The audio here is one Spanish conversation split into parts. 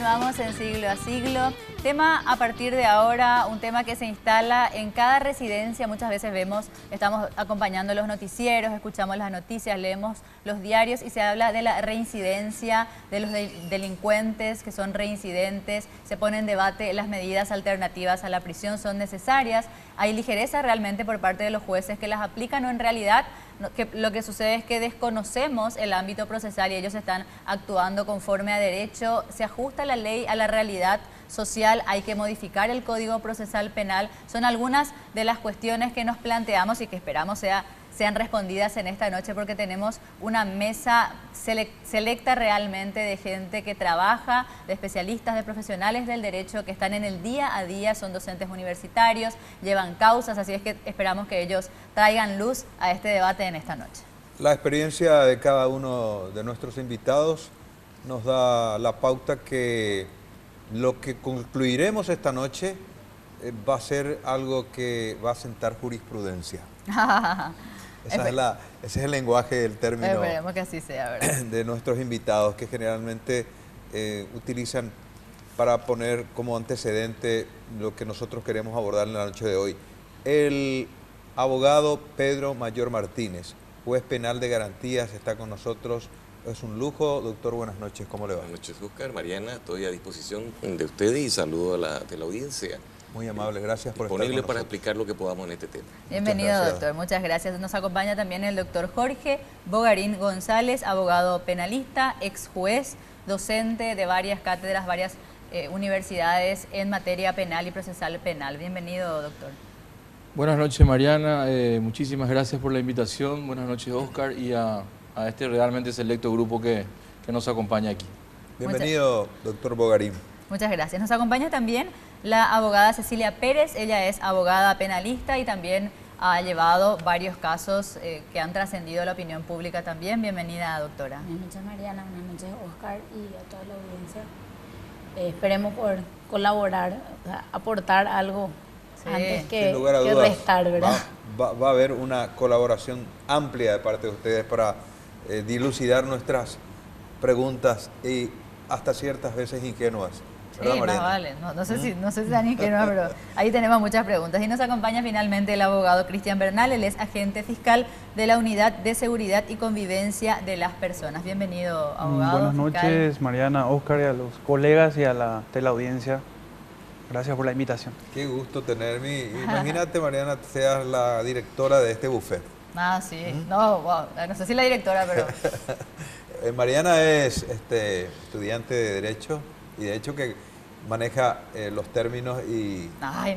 Continuamos en Siglo a Siglo. Tema a partir de ahora, un tema que se instala en cada residencia. Muchas veces estamos acompañando los noticieros, escuchamos las noticias, leemos los diarios y se habla de la reincidencia, de los delincuentes que son reincidentes. Se pone en debate las medidas alternativas a la prisión, ¿son necesarias? ¿Hay ligereza realmente por parte de los jueces que las aplican o en realidad lo que sucede es que desconocemos el ámbito procesal y ellos están actuando conforme a derecho? ¿Se ajusta la ley a la realidad social? ¿Hay que modificar el Código Procesal Penal? Son algunas de las cuestiones que nos planteamos y que esperamos sean respondidas en esta noche, porque tenemos una mesa selecta realmente de gente que trabaja, de especialistas, de profesionales del derecho que están en el día a día, son docentes universitarios, llevan causas, así es que esperamos que ellos traigan luz a este debate en esta noche. La experiencia de cada uno de nuestros invitados nos da la pauta que lo que concluiremos esta noche va a ser algo que va a sentar jurisprudencia. Ese es el lenguaje del término. Esperemos que así sea, ¿verdad? De nuestros invitados, que generalmente utilizan para poner como antecedente lo que nosotros queremos abordar en la noche de hoy. El abogado Pedro Mayor Martínez, juez penal de garantías, está con nosotros. Es un lujo. Doctor, buenas noches, ¿cómo le va? Buenas noches, Oscar. Mariana, estoy a disposición de ustedes y saludo a la audiencia. Muy amable, gracias por estar con disponible para nosotros. explicar lo que podamos en este tema. Bienvenido, doctor. Muchas gracias. Nos acompaña también el doctor Jorge Bogarín González, abogado penalista, ex juez, docente de varias cátedras, varias universidades en materia penal y procesal penal. Bienvenido, doctor. Buenas noches, Mariana. Muchísimas gracias por la invitación. Buenas noches, Oscar, y a este realmente selecto grupo que nos acompaña aquí. Bienvenido, doctor Bogarín. Muchas gracias. Nos acompaña también la abogada Cecilia Pérez. Ella es abogada penalista y también ha llevado varios casos que han trascendido la opinión pública también. Bienvenida, doctora. Buenas noches, Mariana. Buenas noches, Oscar, y a toda la audiencia. Esperemos por colaborar, o sea, aportar algo antes que restar, ¿verdad? Va a haber una colaboración amplia de parte de ustedes para dilucidar nuestras preguntas y hasta ciertas veces ingenuas. Sí, más vale. No sé si dan ingenuas, pero ahí tenemos muchas preguntas. Y nos acompaña finalmente el abogado Cristian Bernal. Él es agente fiscal de la Unidad de Seguridad y Convivencia de las Personas. Bienvenido, abogado. Buenas noches, Mariana, Oscar, y a los colegas y a la teleaudiencia. Gracias por la invitación. Qué gusto tenerme. Imagínate, Mariana, seas la directora de este buffet. Ah, sí. No sé si la directora, pero... Mariana es estudiante de Derecho y de hecho que maneja los términos y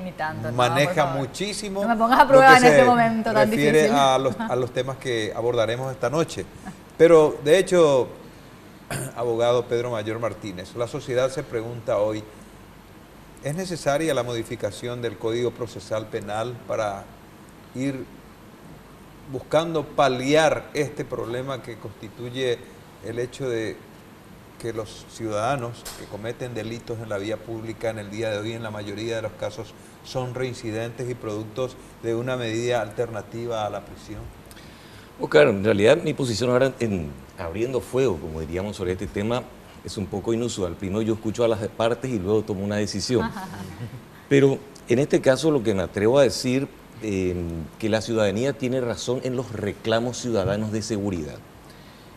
ni tanto, maneja muchísimo. No me pongas a prueba en este momento tan difícil. Refiere a los temas que abordaremos esta noche. Pero de hecho, abogado Pedro Mayor Martínez, la sociedad se pregunta hoy, ¿es necesaria la modificación del Código Procesal Penal para ir buscando paliar este problema que constituye el hecho de que los ciudadanos que cometen delitos en la vía pública en el día de hoy, en la mayoría de los casos, son reincidentes y productos de una medida alternativa a la prisión? Oscar, en realidad mi posición ahora en abriendo fuego, como diríamos, sobre este tema es un poco inusual. Primero yo escucho a las partes y luego tomo una decisión. Pero en este caso lo que me atrevo a decir que la ciudadanía tiene razón en los reclamos ciudadanos de seguridad.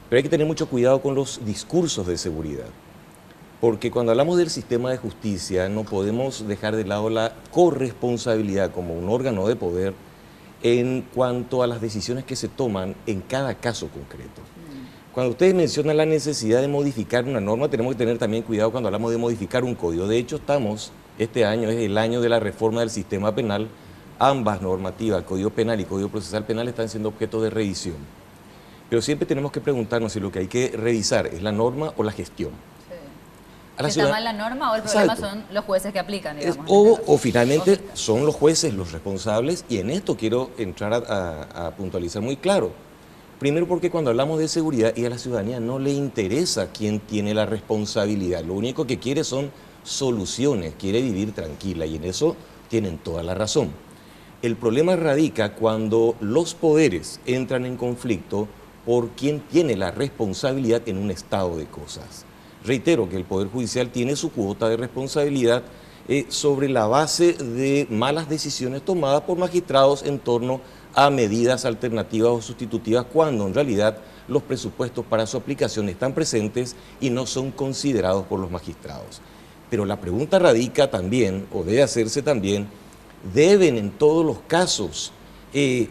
Pero hay que tener mucho cuidado con los discursos de seguridad, porque cuando hablamos del sistema de justicia no podemos dejar de lado la corresponsabilidad como un órgano de poder en cuanto a las decisiones que se toman en cada caso concreto. Cuando ustedes mencionan la necesidad de modificar una norma, tenemos que tener también cuidado cuando hablamos de modificar un código. De hecho, este año es el año de la reforma del sistema penal. Ambas normativas, Código Penal y Código Procesal Penal, están siendo objeto de revisión. Pero siempre tenemos que preguntarnos si lo que hay que revisar es la norma o la gestión. Sí. ¿Está mal la norma o el problema son los jueces que aplican? Digamos, o finalmente son los jueces los responsables, y en esto quiero entrar a puntualizar muy claro. Primero porque cuando hablamos de seguridad y a la ciudadanía no le interesa quién tiene la responsabilidad, lo único que quiere son soluciones, quiere vivir tranquila, y en eso tienen toda la razón. El problema radica cuando los poderes entran en conflicto por quién tiene la responsabilidad en un estado de cosas. reitero que el Poder Judicial tiene su cuota de responsabilidad sobre la base de malas decisiones tomadas por magistrados en torno a medidas alternativas o sustitutivas, cuando en realidad los presupuestos para su aplicación están presentes y no son considerados por los magistrados. Pero la pregunta radica también, o debe hacerse también, ¿deben en todos los casos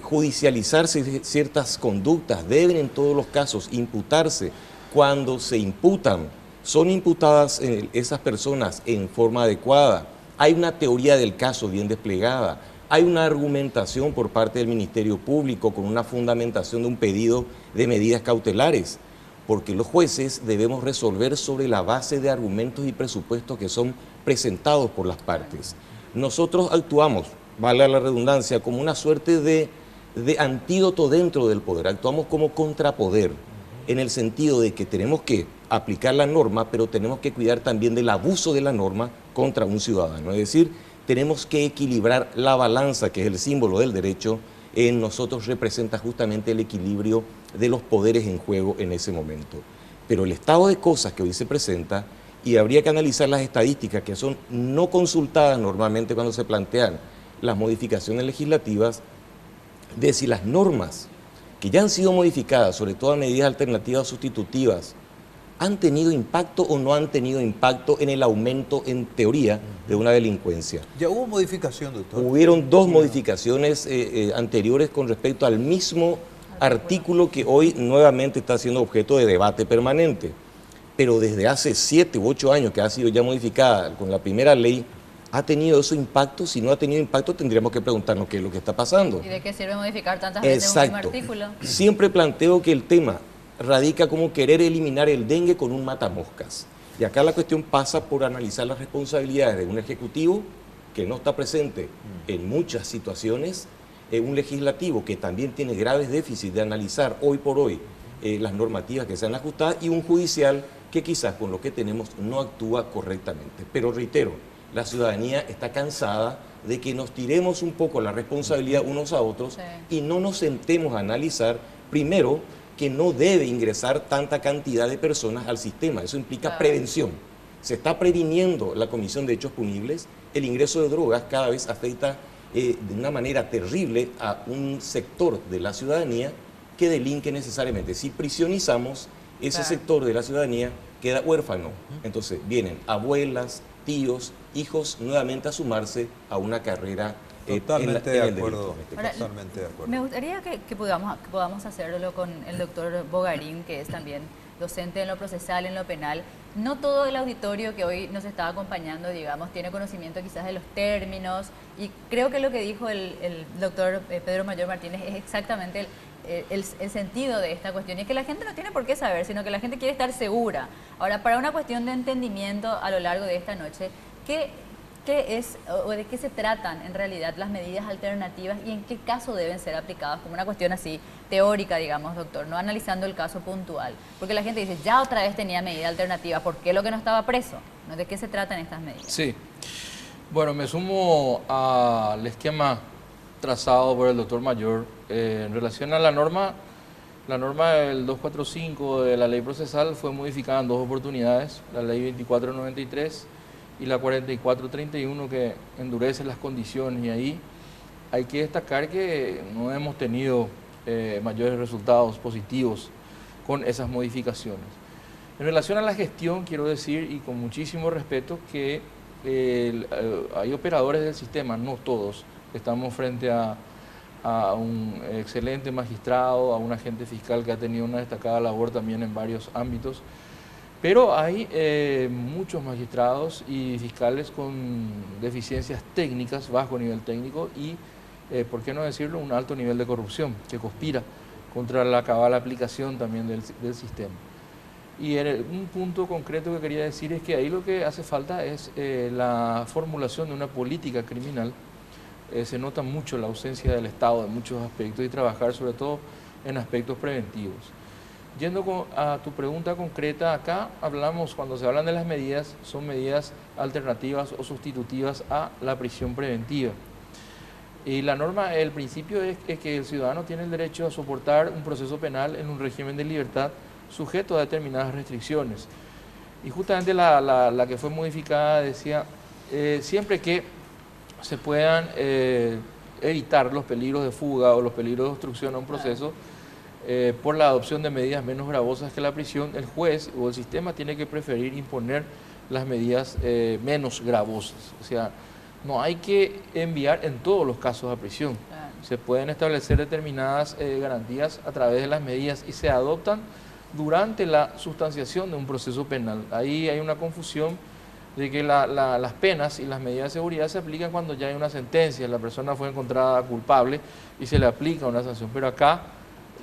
judicializarse ciertas conductas? ¿Deben en todos los casos imputarse cuando se imputan? ¿Son imputadas esas personas en forma adecuada? ¿Hay una teoría del caso bien desplegada? ¿Hay una argumentación por parte del Ministerio Público con una fundamentación de un pedido de medidas cautelares? Porque los jueces debemos resolver sobre la base de argumentos y presupuestos que son presentados por las partes. Nosotros actuamos, valga la redundancia, como una suerte de antídoto dentro del poder, actuamos como contrapoder, en el sentido de que tenemos que aplicar la norma, pero tenemos que cuidar también del abuso de la norma contra un ciudadano. Es decir, tenemos que equilibrar la balanza, que es el símbolo del derecho, en nosotros representa justamente el equilibrio de los poderes en juego en ese momento. Pero el estado de cosas que hoy se presenta, y habría que analizar las estadísticas que son no consultadas normalmente cuando se plantean las modificaciones legislativas, de si las normas que ya han sido modificadas, sobre todo a medidas alternativas sustitutivas, han tenido impacto o no han tenido impacto en el aumento, en teoría, de una delincuencia. ¿Ya hubo modificación, doctor? Hubieron dos modificaciones anteriores con respecto al mismo artículo que hoy nuevamente está siendo objeto de debate permanente. Pero desde hace 7 u 8 años que ha sido ya modificada con la primera ley, ¿ha tenido eso impacto? Si no ha tenido impacto, tendríamos que preguntarnos qué es lo que está pasando. ¿Y de qué sirve modificar tantas veces un mismo artículo? Siempre planteo que el tema radica como querer eliminar el dengue con un matamoscas. Y acá la cuestión pasa por analizar las responsabilidades de un ejecutivo que no está presente en muchas situaciones, un legislativo que también tiene graves déficits de analizar hoy por hoy las normativas que sean ajustadas, y un judicial que quizás con lo que tenemos no actúa correctamente. Pero reitero, la ciudadanía está cansada de que nos tiremos un poco la responsabilidad unos a otros y no nos sentemos a analizar primero que no debe ingresar tanta cantidad de personas al sistema. Eso implica prevención. Se está previniendo la comisión de hechos punibles. El ingreso de drogas cada vez afecta de una manera terrible a un sector de la ciudadanía que delinque necesariamente. Si prisionizamos, ese sector de la ciudadanía queda huérfano. Entonces vienen abuelas, tíos, hijos nuevamente a sumarse a una carrera. Totalmente de acuerdo. Totalmente de acuerdo. Me gustaría que podamos hacerlo con el doctor Bogarín, que es también docente en lo procesal, en lo penal. No todo el auditorio que hoy nos está acompañando, digamos, tiene conocimiento quizás de los términos, y creo que lo que dijo el doctor Pedro Mayor Martínez es exactamente el sentido de esta cuestión, y es que la gente no tiene por qué saber, sino que la gente quiere estar segura. Ahora, para una cuestión de entendimiento a lo largo de esta noche, ¿qué es o de qué se tratan en realidad las medidas alternativas y en qué caso deben ser aplicadas, como una cuestión así teórica, digamos, doctor, no analizando el caso puntual? Porque la gente dice, ya otra vez tenía medida alternativa, ¿por qué lo que no estaba preso? ¿De qué se tratan estas medidas? Sí, bueno, me sumo al esquema trazado por el doctor Mayor en relación a la norma. La norma del 245 de la ley procesal fue modificada en 2 oportunidades, la ley 2493 y la 4431, que endurece las condiciones, y ahí hay que destacar que no hemos tenido mayores resultados positivos con esas modificaciones. En relación a la gestión, quiero decir, y con muchísimo respeto, que hay operadores del sistema, no todos, estamos frente a un excelente magistrado, a un agente fiscal que ha tenido una destacada labor también en varios ámbitos, pero hay muchos magistrados y fiscales con deficiencias técnicas, bajo nivel técnico, y, por qué no decirlo, un alto nivel de corrupción que conspira contra la cabal aplicación también del sistema. Y un punto concreto que quería decir es que ahí lo que hace falta es la formulación de una política criminal. Se nota mucho la ausencia del Estado en muchos aspectos, y trabajar sobre todo en aspectos preventivos. Yendo a tu pregunta concreta, acá hablamos, cuando se hablan de las medidas, son medidas alternativas o sustitutivas a la prisión preventiva. Y la norma, el principio es que el ciudadano tiene el derecho a soportar un proceso penal en un régimen de libertad sujeto a determinadas restricciones. Y justamente la que fue modificada decía, siempre que se puedan evitar los peligros de fuga o los peligros de obstrucción a un proceso, por la adopción de medidas menos gravosas que la prisión, el juez o el sistema tiene que preferir imponer las medidas menos gravosas. O sea, no hay que enviar en todos los casos a prisión. Claro. Se pueden establecer determinadas garantías a través de las medidas y se adoptan durante la sustanciación de un proceso penal. Ahí hay una confusión de que las penas y las medidas de seguridad se aplican cuando ya hay una sentencia, la persona fue encontrada culpable y se le aplica una sanción. Pero acá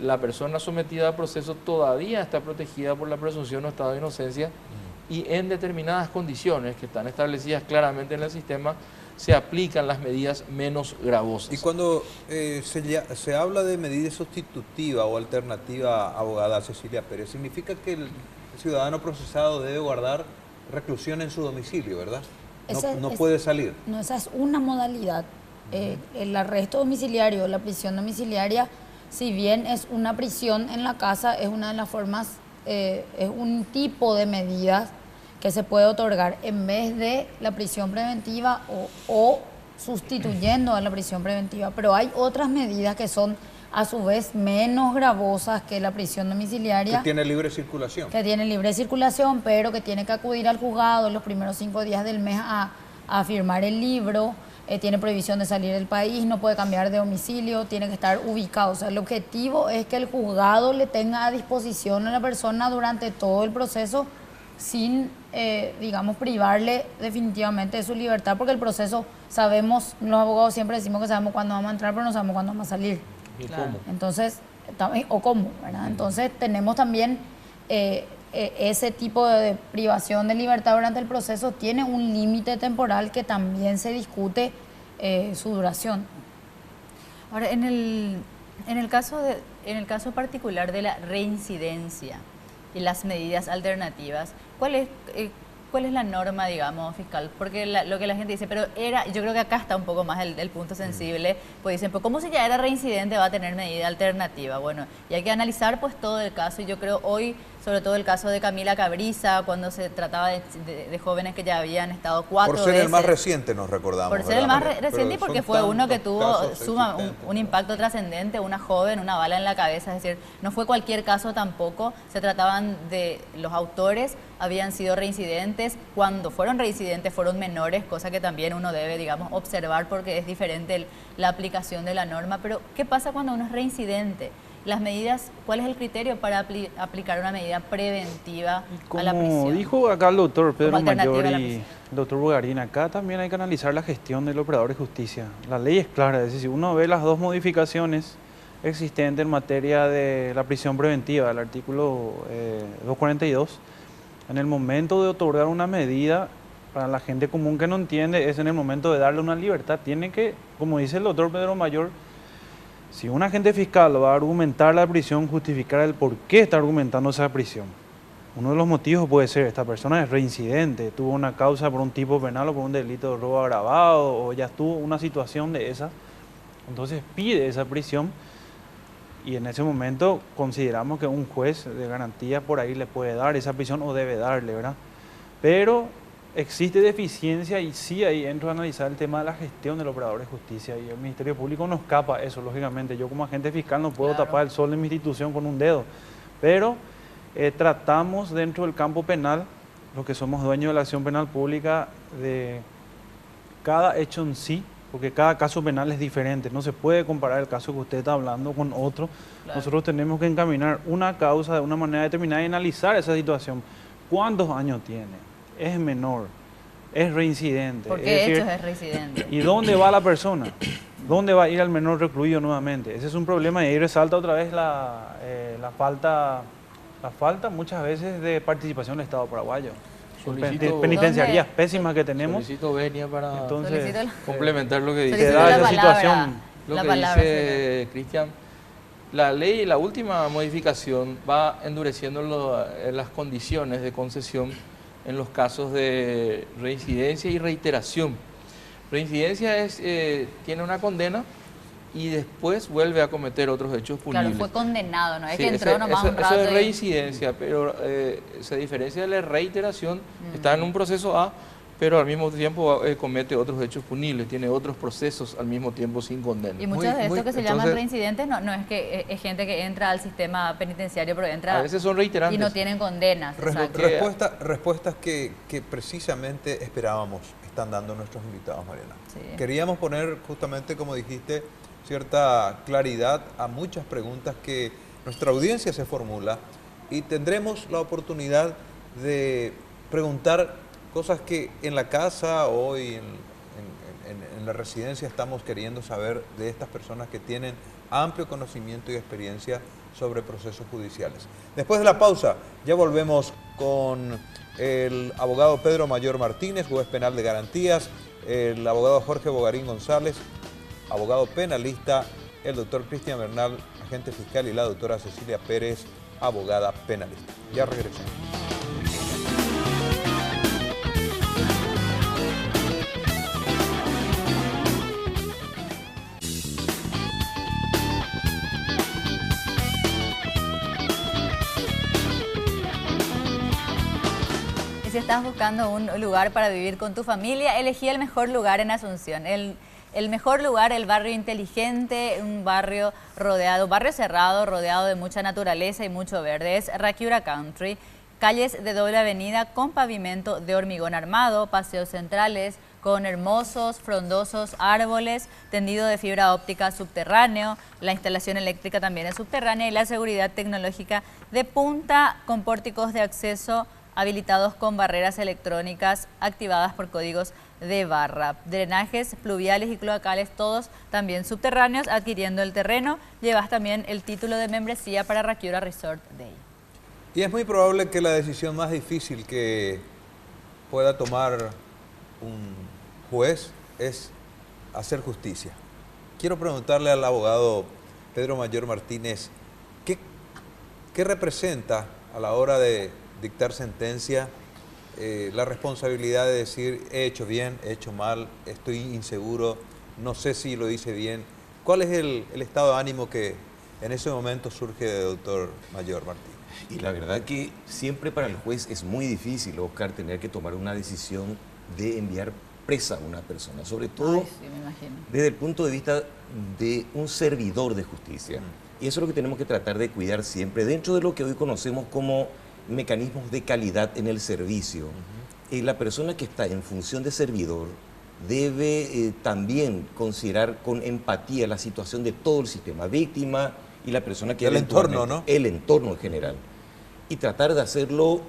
la persona sometida al proceso todavía está protegida por la presunción o estado de inocencia y en determinadas condiciones que están establecidas claramente en el sistema se aplican las medidas menos gravosas. Y cuando se habla de medida sustitutiva o alternativa, abogada Cecilia Pérez, significa que el ciudadano procesado debe guardar reclusión en su domicilio, ¿verdad? No puede salir. No, esa es una modalidad. El arresto domiciliario, la prisión domiciliaria, si bien es una prisión en la casa, es una de las formas, es un tipo de medidas que se puede otorgar en vez de la prisión preventiva o sustituyendo a la prisión preventiva. Pero hay otras medidas que son a su vez menos gravosas que la prisión domiciliaria. Que tiene libre circulación. Que tiene libre circulación, pero que tiene que acudir al juzgado los primeros 5 días del mes a firmar el libro. Tiene prohibición de salir del país, no puede cambiar de domicilio, tiene que estar ubicado. O sea, el objetivo es que el juzgado le tenga a disposición a la persona durante todo el proceso sin, digamos, privarle definitivamente de su libertad, porque el proceso, sabemos, los abogados siempre decimos que sabemos cuándo vamos a entrar, pero no sabemos cuándo vamos a salir. Claro. Entonces, o cómo, ¿verdad? Entonces, tenemos también ese tipo de privación de libertad durante el proceso, tiene un límite temporal que también se discute su duración. Ahora, en el caso particular de la reincidencia y las medidas alternativas, ¿cuál es la norma, digamos, fiscal? Porque lo que la gente dice, pero yo creo que acá está un poco más el punto sensible, pues dicen, pues ¿cómo si ya era reincidente va a tener medida alternativa? Bueno, y hay que analizar pues todo el caso, y yo creo hoy, sobre todo el caso de Camila Cabriza, cuando se trataba de jóvenes que ya habían estado 4 veces. Por ser el más reciente, nos recordamos. Por ser el más reciente y porque fue uno que tuvo un impacto trascendente, una joven, una bala en la cabeza, es decir, no fue cualquier caso tampoco, se trataban de los autores, habían sido reincidentes, cuando fueron reincidentes fueron menores, cosa que también uno debe, digamos, observar porque es diferente la aplicación de la norma. Pero, ¿qué pasa cuando uno es reincidente? Las medidas, ¿cuál es el criterio para aplicar una medida preventiva a la prisión? Como dijo acá el doctor Pedro Mayor y el doctor Bugarín, acá también hay que analizar la gestión del operador de justicia. La ley es clara, es decir, si uno ve las dos modificaciones existentes en materia de la prisión preventiva, el artículo 242, en el momento de otorgar una medida, para la gente común que no entiende, es en el momento de darle una libertad. Tiene que, como dice el doctor Pedro Mayor, si un agente fiscal va a argumentar la prisión, justificar el por qué está argumentando esa prisión. Uno de los motivos puede ser, esta persona es reincidente, tuvo una causa por un tipo penal o por un delito de robo agravado, o ya tuvo una situación de esa, entonces pide esa prisión y en ese momento consideramos que un juez de garantía por ahí le puede dar esa prisión o debe darle, ¿verdad? Pero existe deficiencia y sí ahí entro a analizar el tema de la gestión del operador de justicia y el Ministerio Público no escapa eso, lógicamente. Yo como agente fiscal no puedo tapar el sol de mi institución con un dedo, pero tratamos dentro del campo penal, los que somos dueños de la acción penal pública, de cada hecho en sí, porque cada caso penal es diferente, no se puede comparar el caso que usted está hablando con otro. Claro. Nosotros tenemos que encaminar una causa de una manera determinada y analizar esa situación. ¿Cuántos años tiene? ¿Es menor? ¿Es reincidente? ¿Por qué hechos es reincidente? ¿Y dónde va la persona? ¿Dónde va a ir el menor recluido nuevamente? Ese es un problema y ahí resalta otra vez la falta muchas veces de participación del Estado paraguayo. Penitenciarías pésimas que tenemos. Solicito venia para entonces, complementar lo que dice. Se da esa situación. Lo que dice Cristian, la ley, la última modificación va endureciendo las condiciones de concesión en los casos de reincidencia y reiteración. Reincidencia tiene una condena y después vuelve a cometer otros hechos punibles. Claro, fue condenado, no es Sí, que entró nomás un rato. Eso es y- reincidencia, pero se diferencia de la reiteración. Está en un proceso A, pero al mismo tiempo comete otros hechos punibles, tiene otros procesos al mismo tiempo sin condena. Y muchos de estos que se llaman reincidentes no es que es gente que entra al sistema penitenciario, pero entra A veces son reiterantes. y no tienen condenas. exacto. Respuestas que precisamente esperábamos están dando nuestros invitados, Mariana. Sí. Queríamos poner justamente, como dijiste, cierta claridad a muchas preguntas que nuestra audiencia se formula y tendremos la oportunidad de preguntar cosas que en la casa o hoy en la residencia estamos queriendo saber de estas personas que tienen amplio conocimiento y experiencia sobre procesos judiciales. Después de la pausa, ya volvemos con el abogado Pedro Mayor Martínez, juez penal de garantías, el abogado Jorge Bogarín González, abogado penalista, el doctor Cristian Bernal, agente fiscal, y la doctora Cecilia Pérez, abogada penalista. Ya regresamos. Y si estás buscando un lugar para vivir con tu familia, elegí el mejor lugar en Asunción. El mejor lugar, el barrio inteligente, un barrio cerrado, rodeado de mucha naturaleza y mucho verde. Es Rakiura Country, calles de doble avenida con pavimento de hormigón armado, paseos centrales con hermosos, frondosos árboles, tendido de fibra óptica subterráneo, la instalación eléctrica también es subterránea y la seguridad tecnológica de punta con pórticos de acceso habilitados con barreras electrónicas activadas por códigos de barra. Drenajes pluviales y cloacales, todos también subterráneos. Adquiriendo el terreno, llevas también el título de membresía para Rakiura Resort Day. Y es muy probable que la decisión más difícil que pueda tomar un juez es hacer justicia. Quiero preguntarle al abogado Pedro Mayor Martínez, ¿qué representa a la hora de dictar sentencia la responsabilidad de decir he hecho bien, he hecho mal, estoy inseguro, no sé si lo hice bien? ¿Cuál es el estado de ánimo que en ese momento surge de doctor Mayor Martínez? Y la verdad que siempre para el juez es muy difícil, Oscar, tener que tomar una decisión de enviar presa a una persona, sobre todo Ay, sí, me imagino. desde el punto de vista de un servidor de justicia. Y eso es lo que tenemos que tratar de cuidar siempre, dentro de lo que hoy conocemos como mecanismos de calidad en el servicio. La persona que está en función de servidor debe también considerar con empatía la situación de todo el sistema, víctima y la persona que... El entorno, ¿no? El entorno en general. Y tratar de hacerlo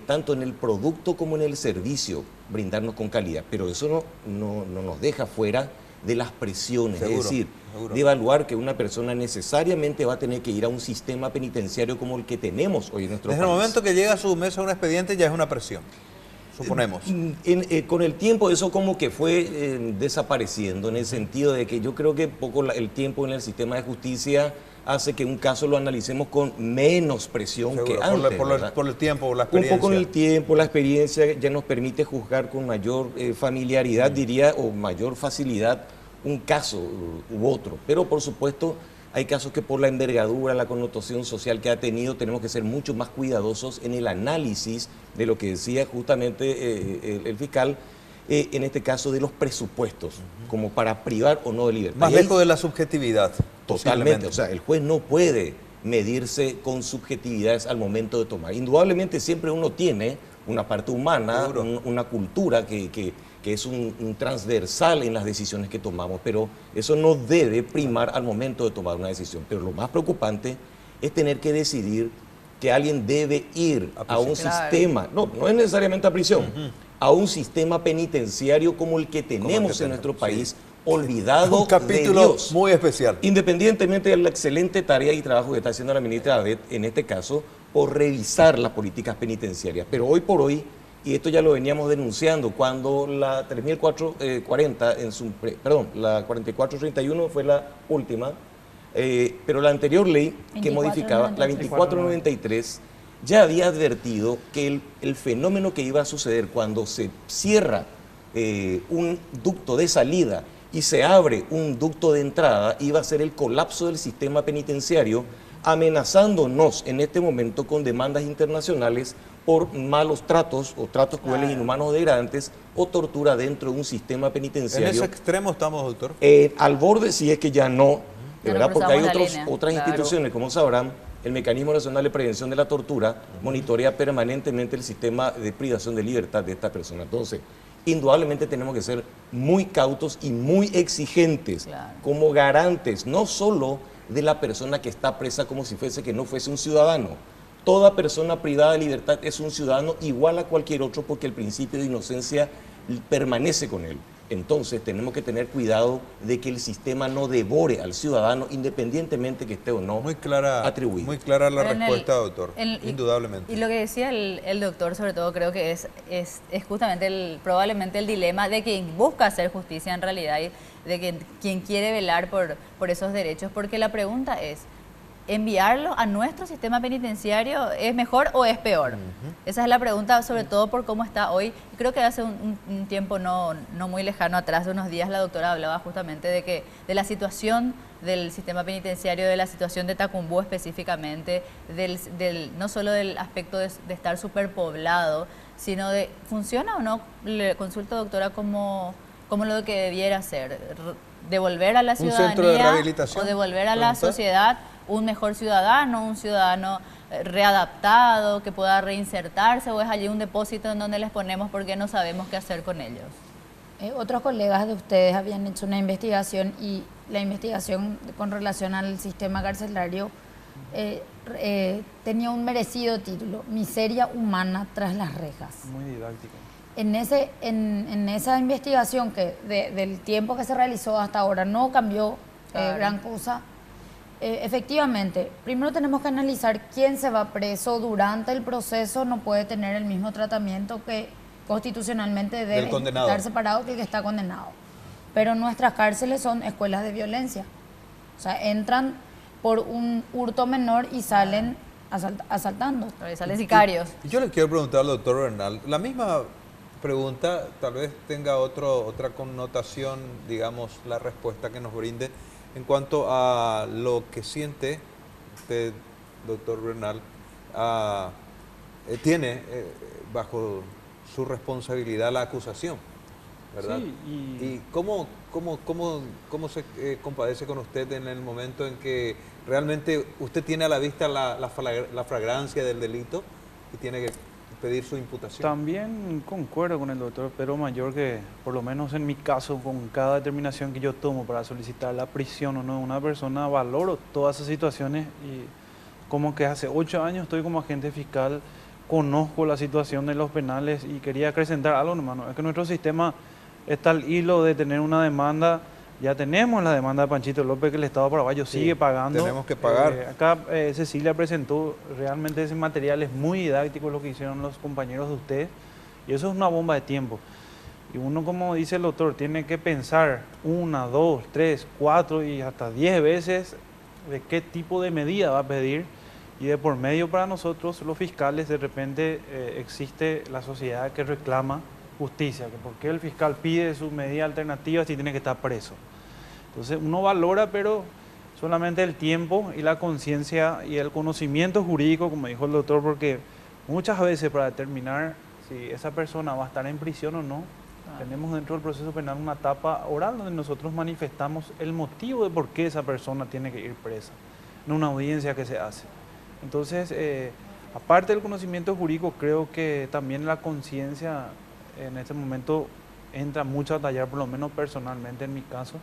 tanto en el producto como en el servicio, brindarnos con calidad. Pero eso no nos deja fuera de las presiones, Seguro, es decir, seguro. de evaluar que una persona necesariamente va a tener que ir a un sistema penitenciario como el que tenemos hoy en nuestro Desde país. el momento que llega a su mesa un expediente ya es una presión, suponemos. Con el tiempo eso como que fue desapareciendo, en el sentido de que yo creo que poco el tiempo en el sistema de justicia hace que un caso lo analicemos con menos presión Seguro, que antes. por el tiempo, por la Un experiencia. poco en el tiempo, la experiencia ya nos permite juzgar con mayor familiaridad, diría, o mayor facilidad un caso u otro. Pero por supuesto hay casos que por la envergadura, la connotación social que ha tenido, tenemos que ser mucho más cuidadosos en el análisis de lo que decía justamente el fiscal, en este caso de los presupuestos, como para privar o no de libertad. Más Y ahí, lejos de la subjetividad. totalmente, o sea, el juez no puede medirse con subjetividades al momento de tomar. Indudablemente siempre uno tiene una parte humana, Seguro. una cultura que es un transversal en las decisiones que tomamos, pero eso no debe primar al momento de tomar una decisión. Pero lo más preocupante es tener que decidir que alguien debe ir a un Claro. sistema, no es necesariamente a prisión, a un sistema penitenciario como el que tenemos en nuestro país, olvidado Un capítulo de Dios. muy especial. Independientemente de la excelente tarea y trabajo que está haciendo la ministra Abed, en este caso, por revisar las políticas penitenciarias. Pero hoy por hoy, y esto ya lo veníamos denunciando, cuando la 3440, la 4431 fue la última, pero la anterior ley que 2493. modificaba, la 2493, ya había advertido que el fenómeno que iba a suceder cuando se cierra un ducto de salida y se abre un ducto de entrada, iba a ser el colapso del sistema penitenciario, amenazándonos en este momento con demandas internacionales por malos tratos o tratos crueles, inhumanos o degradantes o tortura dentro de un sistema penitenciario. ¿En ese extremo estamos, doctor? Al borde, si es que ya no, de verdad, porque hay otras instituciones, como sabrán, el Mecanismo Nacional de Prevención de la Tortura monitorea permanentemente el sistema de privación de libertad de esta persona. Entonces, indudablemente tenemos que ser muy cautos y muy exigentes como garantes, no solo de la persona que está presa como si fuese que no fuese un ciudadano. Toda persona privada de libertad es un ciudadano igual a cualquier otro porque el principio de inocencia permanece con él. Entonces tenemos que tener cuidado de que el sistema no devore al ciudadano independientemente que esté o no atribuido. Muy clara la respuesta, doctor, indudablemente. Y lo que decía el doctor, sobre todo, creo que es justamente probablemente el dilema de quien busca hacer justicia en realidad y de quien quiere velar por esos derechos, porque la pregunta es, ¿enviarlo a nuestro sistema penitenciario es mejor o es peor? Esa es la pregunta, sobre todo por cómo está hoy. Creo que hace un tiempo no muy lejano atrás, de unos días, la doctora hablaba justamente de la situación del sistema penitenciario, de la situación de Tacumbú específicamente, no solo del aspecto de estar superpoblado, sino de, ¿funciona o no? Le consulto, doctora, como lo que debiera ser, devolver a la ciudadanía, un centro de rehabilitación, o devolver a la sociedad un mejor ciudadano, un ciudadano readaptado, que pueda reinsertarse, o es allí un depósito en donde les ponemos porque no sabemos qué hacer con ellos. Otros colegas de ustedes habían hecho una investigación y la investigación con relación al sistema carcelario tenía un merecido título, Miseria humana tras las rejas. Muy didáctico. En esa investigación que del tiempo que se realizó hasta ahora no cambió gran cosa. Efectivamente, primero tenemos que analizar quién se va preso durante el proceso, no puede tener el mismo tratamiento que constitucionalmente debe estar separado que el que está condenado. Pero nuestras cárceles son escuelas de violencia. O sea, entran por un hurto menor y salen asaltando. Salen sicarios. Yo le quiero preguntar al doctor Bernal, la misma pregunta tal vez tenga otra connotación, digamos, la respuesta que nos brinde. En cuanto a lo que siente usted, doctor Bernal, tiene bajo su responsabilidad la acusación, ¿verdad? Sí, ¿Y cómo se compadece con usted en el momento en que realmente usted tiene a la vista la flagrancia del delito y tiene que pedir su imputación? También concuerdo con el doctor Pedro Mayor que, por lo menos en mi caso, con cada determinación que yo tomo para solicitar la prisión o no de una persona, valoro todas esas situaciones y como que hace 8 años estoy como agente fiscal, conozco la situación de los penales y quería acrecentar algo, hermano. Es que nuestro sistema está al hilo de tener una demanda. Ya tenemos la demanda de Panchito López que el Estado paraguayo sigue pagando. Tenemos que pagar. Acá Cecilia presentó realmente ese material, es muy didáctico lo que hicieron los compañeros de ustedes y eso es una bomba de tiempo. Y uno, como dice el doctor, tiene que pensar 1, 2, 3, 4 y hasta 10 veces de qué tipo de medida va a pedir y de por medio para nosotros los fiscales de repente existe la sociedad que reclama justicia, que por qué el fiscal pide su medida alternativa si tiene que estar preso. Entonces uno valora, pero solamente el tiempo y la conciencia y el conocimiento jurídico, como dijo el doctor, porque muchas veces para determinar si esa persona va a estar en prisión o no, tenemos dentro del proceso penal una etapa oral donde nosotros manifestamos el motivo de por qué esa persona tiene que ir presa, en una audiencia que se hace. Entonces, aparte del conocimiento jurídico, creo que también la conciencia en este momento entra mucho a tallar, por lo menos personalmente en mi caso,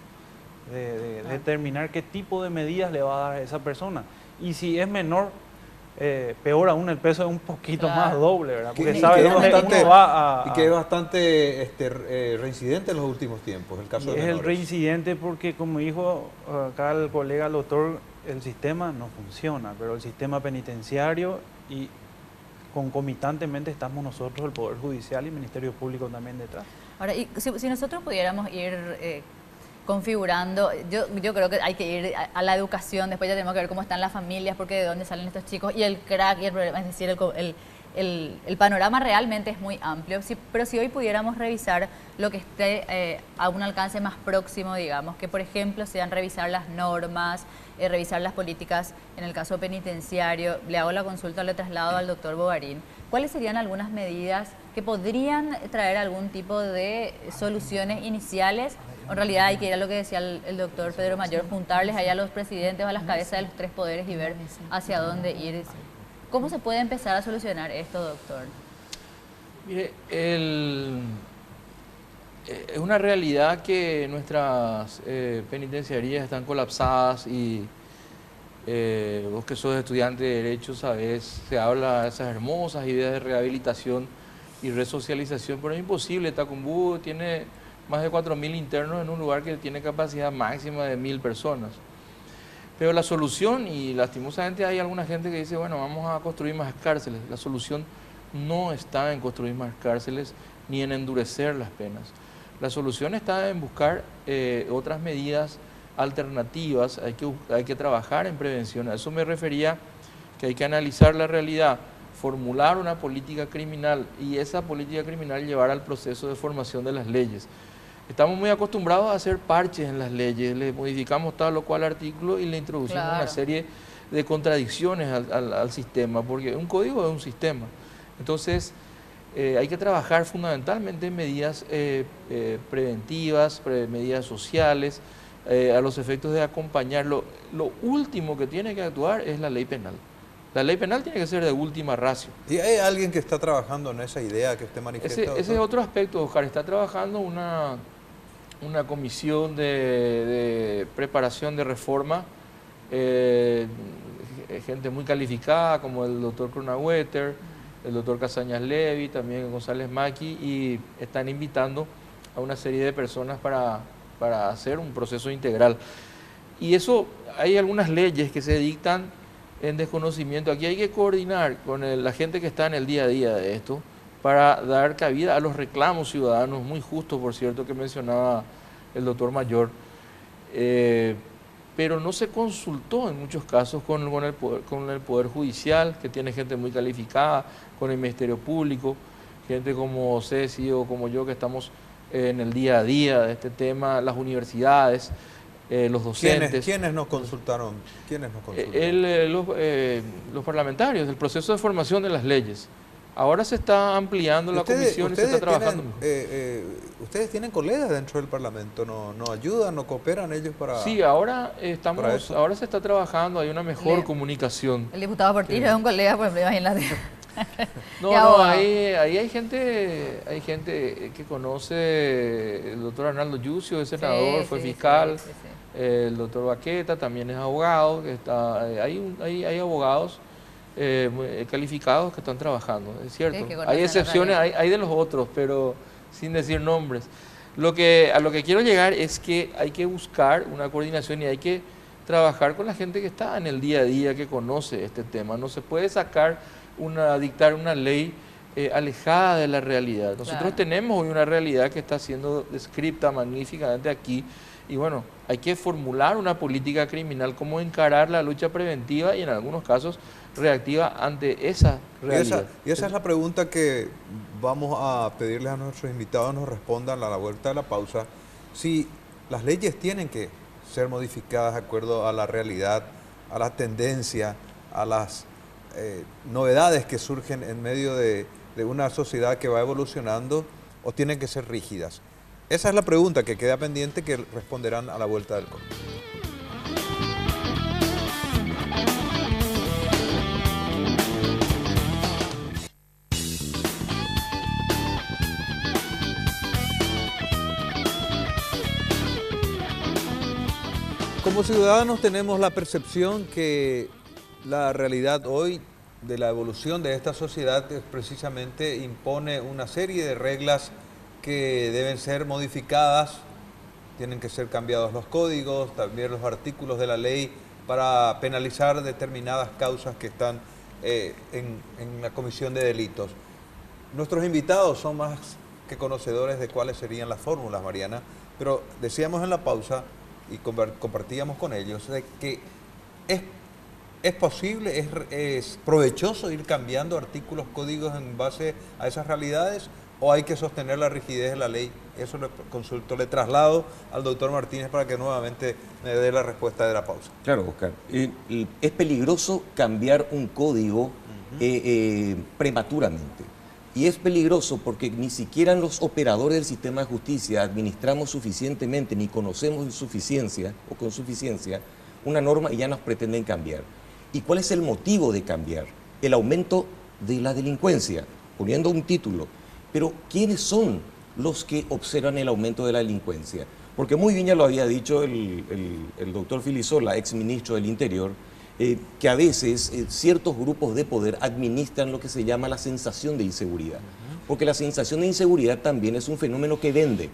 de determinar qué tipo de medidas le va a dar a esa persona. Y si es menor, peor aún, el peso es un poquito más doble, ¿verdad? Porque sabe dónde uno va a... Y que es bastante reincidente en los últimos tiempos, el caso de menores. Es el reincidente porque, como dijo acá el colega, el doctor, el sistema no funciona, pero el sistema penitenciario y concomitantemente estamos nosotros, el Poder Judicial y el Ministerio Público también detrás. Ahora, y si nosotros pudiéramos ir configurando, yo creo que hay que ir a la educación, después ya tenemos que ver cómo están las familias, porque de dónde salen estos chicos, y el crack, y el problema, es decir, el panorama realmente es muy amplio, pero si hoy pudiéramos revisar lo que esté a un alcance más próximo, digamos, que por ejemplo sean revisar las normas, revisar las políticas en el caso penitenciario, le hago la consulta, le traslado al doctor Bogarín, ¿cuáles serían algunas medidas que podrían traer algún tipo de soluciones iniciales? En realidad hay que ir a lo que decía el doctor Pedro Mayor, juntarles ahí a los presidentes o a las cabezas de los tres poderes y ver hacia dónde ir. ¿Cómo se puede empezar a solucionar esto, doctor? Mire, es una realidad que nuestras penitenciarías están colapsadas y vos que sos estudiante de Derecho sabés, se habla de esas hermosas ideas de rehabilitación y resocialización, pero es imposible. Tacumbú tiene más de 4.000 internos en un lugar que tiene capacidad máxima de 1.000 personas. Pero la solución, y lastimosamente hay alguna gente que dice, bueno, vamos a construir más cárceles. La solución no está en construir más cárceles ni en endurecer las penas. La solución está en buscar otras medidas alternativas. Hay que trabajar en prevención. A eso me refería, que hay que analizar la realidad, formular una política criminal y esa política criminal llevar al proceso de formación de las leyes. Estamos muy acostumbrados a hacer parches en las leyes, le modificamos tal o cual artículo y le introducimos una serie de contradicciones al sistema, porque un código es un sistema. Entonces, hay que trabajar fundamentalmente en medidas preventivas, medidas sociales, a los efectos de acompañarlo. Lo último que tiene que actuar es la ley penal. La ley penal tiene que ser de última ratio. ¿Y hay alguien que está trabajando en esa idea que usted manifiesta? Ese es otro aspecto, Oscar. Está trabajando una comisión de preparación de reforma, gente muy calificada como el doctor Kronawetter, el doctor Casañas Levy, también González Maki, y están invitando a una serie de personas para hacer un proceso integral. Y eso, hay algunas leyes que se dictan en desconocimiento. Aquí hay que coordinar con la gente que está en el día a día de esto para dar cabida a los reclamos ciudadanos, muy justos, por cierto, que mencionaba el doctor Mayor, pero no se consultó en muchos casos con el Poder Judicial, que tiene gente muy calificada, con el Ministerio Público, gente como Ceci o como yo que estamos en el día a día de este tema, las universidades, los docentes. ¿Quiénes nos consultaron? Los parlamentarios, el proceso de formación de las leyes. Ahora se está ampliando la comisión y se está trabajando. ¿Ustedes tienen colegas dentro del Parlamento? ¿No ayudan, no cooperan ellos para...? Sí, ahora se está trabajando, hay una mejor comunicación. El diputado Portillo es un colega, pues imagínate. No, ahí hay gente que conoce, el doctor Arnaldo Yucio, es senador, fue fiscal, el doctor Baqueta también es abogado, hay abogados calificados que están trabajando, es cierto. Hay excepciones, hay de los otros, pero sin decir nombres. A lo que quiero llegar es que hay que buscar una coordinación y hay que trabajar con la gente que está en el día a día, que conoce este tema. No se puede dictar una ley alejada de la realidad. Nosotros tenemos hoy una realidad que está siendo descrita magníficamente aquí y bueno, hay que formular una política criminal, cómo encarar la lucha preventiva y en algunos casos reactiva ante esa realidad. Y esa es la pregunta que vamos a pedirles a nuestros invitados nos respondan a la vuelta de la pausa. Si las leyes tienen que ser modificadas de acuerdo a la realidad, a la tendencia, a las novedades que surgen en medio de una sociedad que va evolucionando, o tienen que ser rígidas. Esa es la pregunta que queda pendiente, que responderán a la vuelta del corte. Como ciudadanos tenemos la percepción que la realidad hoy de la evolución de esta sociedad precisamente impone una serie de reglas que deben ser modificadas, tienen que ser cambiados los códigos, también los artículos de la ley para penalizar determinadas causas que están en la comisión de delitos. Nuestros invitados son más que conocedores de cuáles serían las fórmulas, Mariana, pero decíamos en la pausa y compartíamos con ellos de que es ¿Es posible, es provechoso ir cambiando artículos, códigos en base a esas realidades o hay que sostener la rigidez de la ley? Eso le consulto, le traslado al doctor Martínez para que nuevamente me dé la respuesta de la pausa. Claro, Oscar. Es peligroso cambiar un código prematuramente. Y es peligroso porque ni siquiera los operadores del sistema de justicia administramos suficientemente ni conocemos con suficiencia una norma y ya nos pretenden cambiar. ¿Y cuál es el motivo de cambiar? El aumento de la delincuencia, poniendo un título. Pero ¿quiénes son los que observan el aumento de la delincuencia? Porque muy bien ya lo había dicho el doctor Filisola, ex ministro del Interior, que a veces ciertos grupos de poder administran lo que se llama la sensación de inseguridad. Porque la sensación de inseguridad también es un fenómeno que vende.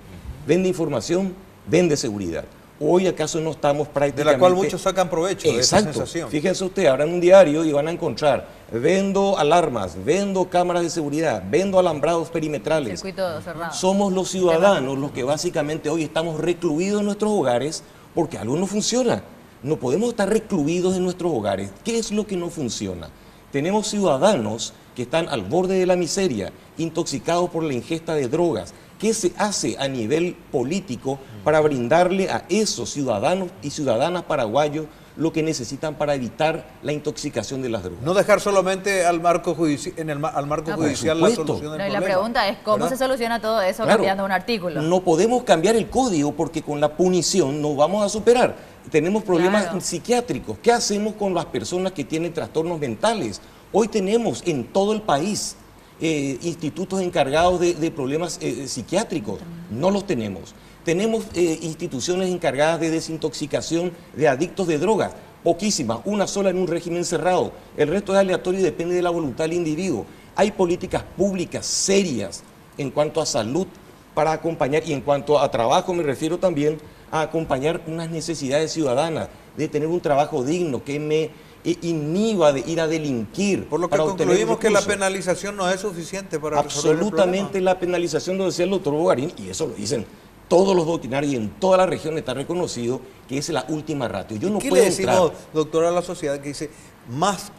Vende información, vende seguridad. Hoy acaso no estamos prácticamente... De la cual muchos sacan provecho. Exacto. De esa sensación. Fíjense usted, abran un diario y van a encontrar, vendo alarmas, vendo cámaras de seguridad, vendo alambrados perimetrales. Circuito cerrado. Somos los ciudadanos los que básicamente hoy estamos recluidos en nuestros hogares porque algo no funciona. No podemos estar recluidos en nuestros hogares. ¿Qué es lo que no funciona? Tenemos ciudadanos que están al borde de la miseria, intoxicados por la ingesta de drogas. ¿Qué se hace a nivel político para brindarle a esos ciudadanos y ciudadanas paraguayos lo que necesitan para evitar la intoxicación de las drogas? No dejar solamente al marco judicial la solución del problema. La pregunta es, ¿cómo se soluciona todo eso cambiando un artículo? No podemos cambiar el código porque con la punición no vamos a superar. Tenemos problemas psiquiátricos. ¿Qué hacemos con las personas que tienen trastornos mentales? Hoy tenemos en todo el país institutos encargados de problemas psiquiátricos. No los tenemos. Tenemos instituciones encargadas de desintoxicación de adictos de drogas. Poquísimas, una sola en un régimen cerrado. El resto es aleatorio y depende de la voluntad del individuo. Hay políticas públicas serias en cuanto a salud para acompañar, y en cuanto a trabajo me refiero también a acompañar unas necesidades ciudadanas, de tener un trabajo digno que me inhiba de ir a delinquir. Por lo que concluimos que la penalización no es suficiente para resolver el problema. Absolutamente la penalización, lo decía el doctor Bogarín, y eso lo dicen todos los doctrinarios y en toda la región está reconocido que es la última ratio. Yo no ¿Qué puedo le decimos, doctor, a la sociedad que dice más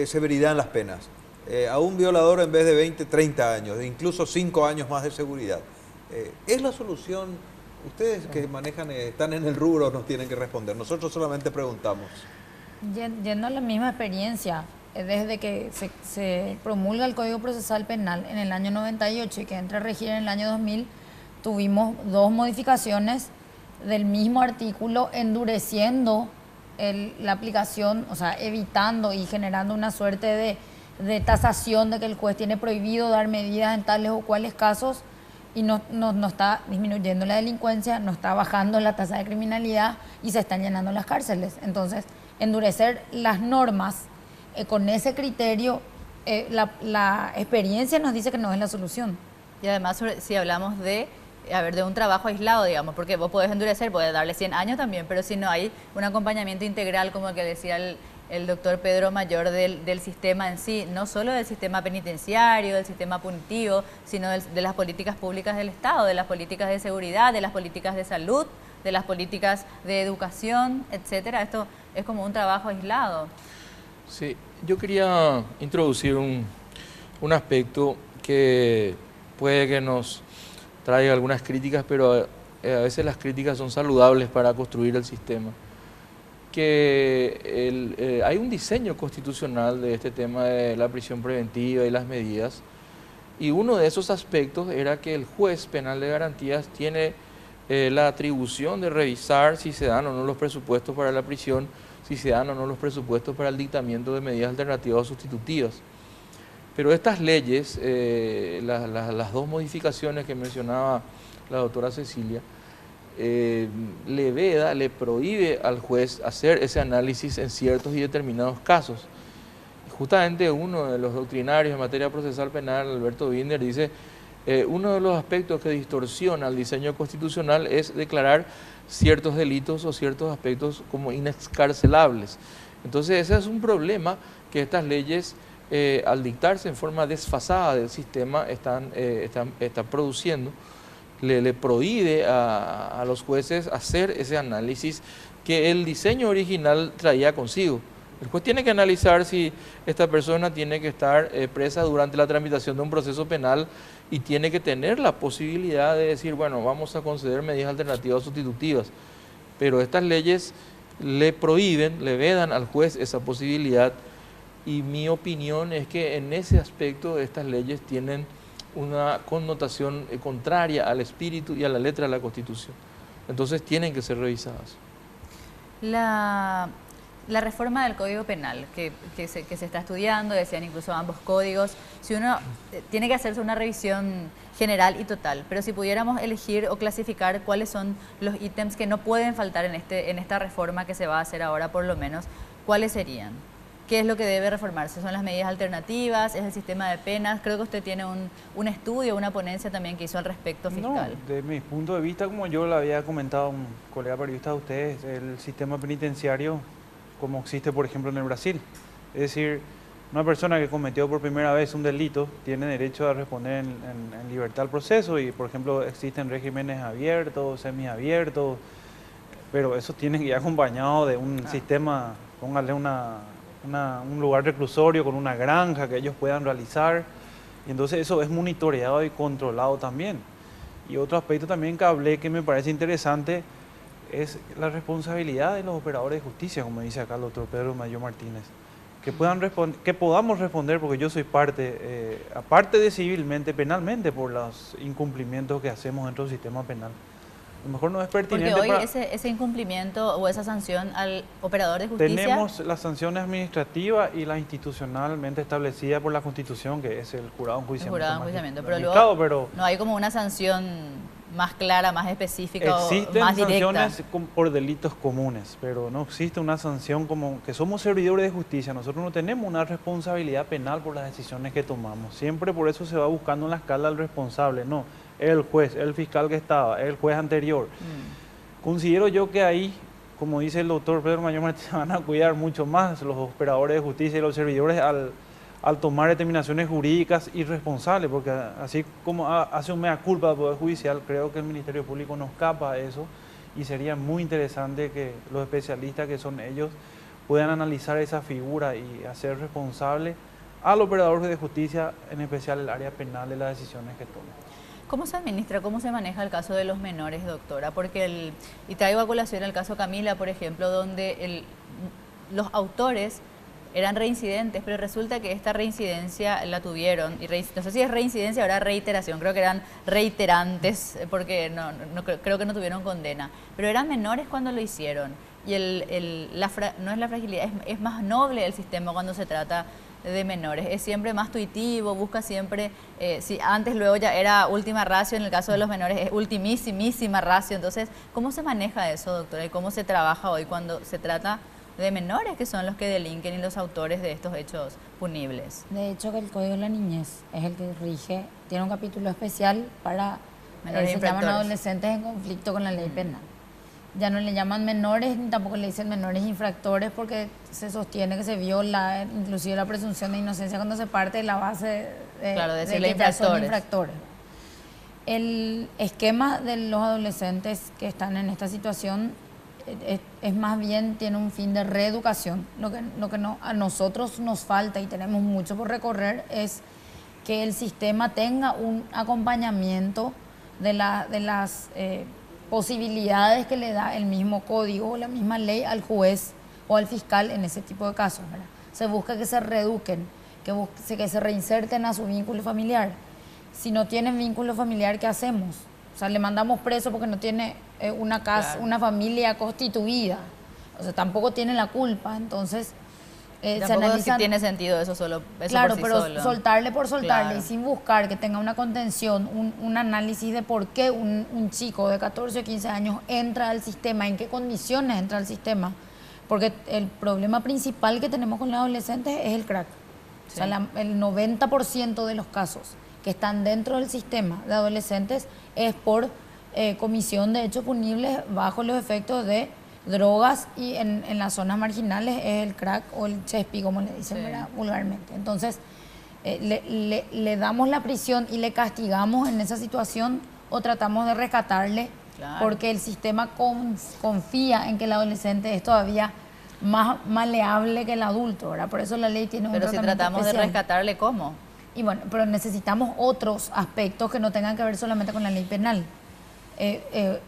severidad en las penas? A un violador en vez de 20, 30 años, incluso 5 años más de seguridad. ¿Es la solución? Ustedes que manejan, están en el rubro, nos tienen que responder. Nosotros solamente preguntamos. Yendo a la misma experiencia, desde que se promulga el Código Procesal Penal en el año 98 y que entra a regir en el año 2000, tuvimos 2 modificaciones del mismo artículo, endureciendo la aplicación, o sea, evitando y generando una suerte de tasación de que el juez tiene prohibido dar medidas en tales o cuales casos, y no está disminuyendo la delincuencia, no está bajando la tasa de criminalidad y se están llenando las cárceles. Entonces, endurecer las normas con ese criterio, la experiencia nos dice que no es la solución. Y además, si hablamos de un trabajo aislado, digamos, porque vos podés endurecer, podés darle 100 años también, pero si no hay un acompañamiento integral, como el que decía el doctor Pedro Mayor, del sistema en sí, no solo del sistema penitenciario, del sistema punitivo, sino de las políticas públicas del Estado, de las políticas de seguridad, de las políticas de salud, de las políticas de educación, etcétera. Esto es como un trabajo aislado. Sí, yo quería introducir un aspecto que puede que nos traiga algunas críticas, pero a veces las críticas son saludables para construir el sistema. Que hay un diseño constitucional de este tema de la prisión preventiva y las medidas, y uno de esos aspectos era que el juez penal de garantías tiene la atribución de revisar si se dan o no los presupuestos para la prisión, si se dan o no los presupuestos para el dictamiento de medidas alternativas o sustitutivas. Pero estas leyes, las 2 modificaciones que mencionaba la doctora Cecilia, le prohíbe al juez hacer ese análisis en ciertos y determinados casos. Justamente uno de los doctrinarios en materia procesal penal, Alberto Binder, dice uno de los aspectos que distorsiona el diseño constitucional es declarar ciertos delitos o ciertos aspectos como inexcarcelables. Entonces ese es un problema que estas leyes, al dictarse en forma desfasada del sistema, están produciendo. Le prohíbe a los jueces hacer ese análisis que el diseño original traía consigo. El juez tiene que analizar si esta persona tiene que estar presa durante la tramitación de un proceso penal y tiene que tener la posibilidad de decir, bueno, vamos a conceder medidas alternativas sustitutivas. Pero estas leyes le prohíben, le vedan al juez esa posibilidad, y mi opinión es que en ese aspecto estas leyes tienen una connotación contraria al espíritu y a la letra de la Constitución. Entonces tienen que ser revisadas. La reforma del Código Penal que se está estudiando, decían incluso ambos códigos, si uno tiene que hacerse una revisión general y total, pero si pudiéramos elegir o clasificar cuáles son los ítems que no pueden faltar en esta reforma que se va a hacer ahora por lo menos, ¿cuáles serían? ¿Qué es lo que debe reformarse? ¿Son las medidas alternativas? ¿Es el sistema de penas? Creo que usted tiene un estudio, una ponencia también que hizo al respecto fiscal. No, de mi punto de vista, como yo le había comentado a un colega periodista de ustedes, el sistema penitenciario como existe, por ejemplo, en el Brasil. Es decir, una persona que cometió por primera vez un delito tiene derecho a responder en libertad al proceso y, por ejemplo, existen regímenes abiertos, semiabiertos, pero eso tiene que ir acompañado de un sistema, póngale un lugar reclusorio con una granja que ellos puedan realizar, y entonces eso es monitoreado y controlado también. Y otro aspecto también que hablé que me parece interesante es la responsabilidad de los operadores de justicia, como dice acá el doctor Pedro Mayor Martínez, que podamos responder, porque yo soy parte, aparte de civilmente, penalmente, por los incumplimientos que hacemos dentro del sistema penal. A lo mejor no es pertinente. Porque hoy ese incumplimiento o esa sanción al operador de justicia... Tenemos las sanciones administrativas y la institucionalmente establecida por la Constitución, que es el jurado de enjuiciamiento. El jurado de enjuiciamiento, pero luego no hay como una sanción más clara, más específica o más directa. Existen sanciones por delitos comunes, pero no existe una sanción como que somos servidores de justicia. Nosotros no tenemos una responsabilidad penal por las decisiones que tomamos. Siempre por eso se va buscando en la escala del responsable, no el juez, el fiscal que estaba, el juez anterior. Considero yo que ahí, como dice el doctor Pedro Mayor Martínez, van a cuidar mucho más los operadores de justicia y los servidores al tomar determinaciones jurídicas irresponsables, porque así como hace un mea culpa del Poder Judicial, creo que el Ministerio Público no escapa a eso, y sería muy interesante que los especialistas que son ellos puedan analizar esa figura y hacer responsable al operador de justicia, en especial el área penal, de las decisiones que toma. ¿Cómo se administra, cómo se maneja el caso de los menores, doctora? Porque y traigo a colación el caso Camila, por ejemplo, donde los autores eran reincidentes, pero resulta que esta reincidencia la tuvieron, y no sé si es reincidencia o era reiteración, creo que eran reiterantes, porque creo que no tuvieron condena, pero eran menores cuando lo hicieron, y no es la fragilidad, es más noble el sistema cuando se trata de menores, es siempre más tuitivo, busca siempre, si antes luego ya era última ratio, en el caso de los menores es ultimísima ratio. Entonces, ¿cómo se maneja eso, doctora? ¿Y cómo se trabaja hoy cuando se trata de menores que son los que delinquen y los autores de estos hechos punibles? De hecho, que el Código de la Niñez es el que rige, tiene un capítulo especial para menores se llaman adolescentes en conflicto con la ley penal. Ya no le llaman menores, ni tampoco le dicen menores infractores, porque se sostiene que se viola inclusive la presunción de inocencia cuando se parte de la base de que ya son infractores. El esquema de los adolescentes que están en esta situación es más bien, tiene un fin de reeducación. Lo que a nosotros nos falta, y tenemos mucho por recorrer, es que el sistema tenga un acompañamiento de las posibilidades que le da el mismo código o la misma ley al juez o al fiscal en ese tipo de casos, ¿verdad? Se busca que se reeduquen, que se reinserten a su vínculo familiar. Si no tienen vínculo familiar, ¿qué hacemos? O sea, le mandamos preso porque no tiene una casa, claro, una familia constituida. O sea, tampoco tiene la culpa. Entonces, se analizan, si tiene sentido eso solo. Eso claro, por sí pero solo. Soltarle por soltarle, Claro. Y sin buscar que tenga una contención, un análisis de por qué un chico de 14 o 15 años entra al sistema, en qué condiciones entra al sistema. Porque el problema principal que tenemos con los adolescentes es el crack. Sí. O sea, el 90% de los casos que están dentro del sistema de adolescentes es por comisión de hechos punibles bajo los efectos de drogas, y en las zonas marginales es el crack o el chespi, como le dicen, sí, vulgarmente. Entonces, le damos la prisión y le castigamos en esa situación, o tratamos de rescatarle, claro, porque el sistema confía en que el adolescente es todavía más maleable que el adulto, ¿verdad? Por eso la ley tiene un Pero si tratamiento tratamos de especial. rescatarle, ¿cómo? Y bueno, pero necesitamos otros aspectos que no tengan que ver solamente con la ley penal.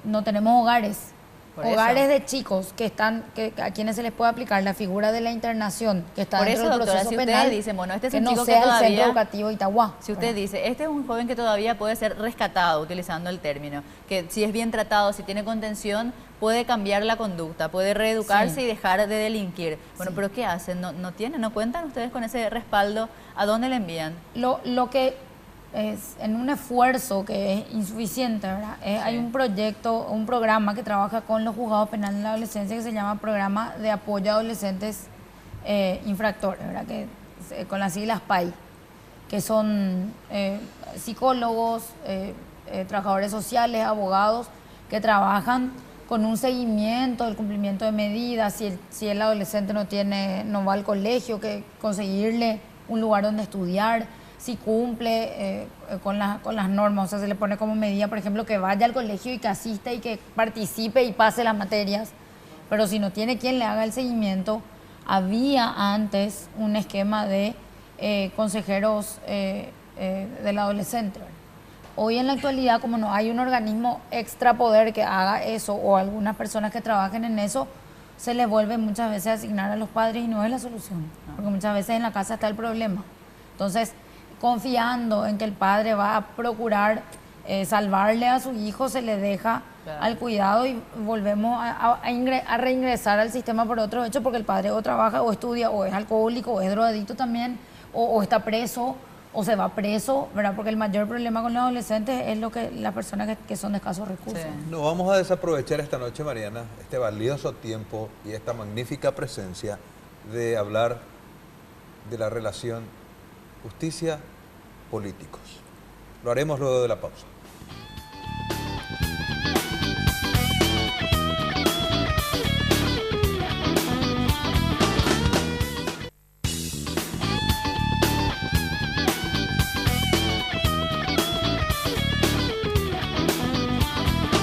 No tenemos hogares. Por Hogares eso. de chicos a quienes se les puede aplicar la figura de la internación, que está Por dentro eso, del doctora, proceso si usted penal, dice, bueno, este es que un no chico que sea el todavía... centro educativo Itagua. Si usted dice, este es un joven que todavía puede ser rescatado, utilizando el término, que si es bien tratado, si tiene contención, puede cambiar la conducta, puede reeducarse Sí. y dejar de delinquir. Bueno, Sí. pero ¿qué hacen? ¿No cuentan ustedes con ese respaldo? ¿A dónde le envían? Lo que es en un esfuerzo que es insuficiente, ¿verdad? Hay un proyecto, un programa que trabaja con los juzgados penales de la adolescencia que se llama Programa de Apoyo a Adolescentes Infractores, ¿verdad? Con las siglas PAI, que son psicólogos, trabajadores sociales, abogados, que trabajan con un seguimiento del cumplimiento de medidas, si el adolescente no va al colegio, que conseguirle un lugar donde estudiar, si cumple con las normas, o sea, se le pone como medida, por ejemplo, que vaya al colegio y que asista y que participe y pase las materias, pero si no tiene quien le haga el seguimiento, había antes un esquema de consejeros del adolescente, ¿verdad? Hoy en la actualidad, como no hay un organismo extrapoder que haga eso o algunas personas que trabajen en eso, se les vuelve muchas veces a asignar a los padres y no es la solución, porque muchas veces en la casa está el problema. Entonces, confiando en que el padre va a procurar salvarle a su hijo, se le deja al cuidado y volvemos a reingresar al sistema por otro hecho, porque el padre o trabaja o estudia o es alcohólico o es drogadicto también o está preso o se va preso, ¿verdad? Porque el mayor problema con los adolescentes es las personas que son de escasos recursos. Sí. No vamos a desaprovechar esta noche, Mariana, este valioso tiempo y esta magnífica presencia de hablar de la relación justicia-políticos. Lo haremos luego de la pausa.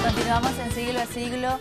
Continuamos en Siglo a Siglo.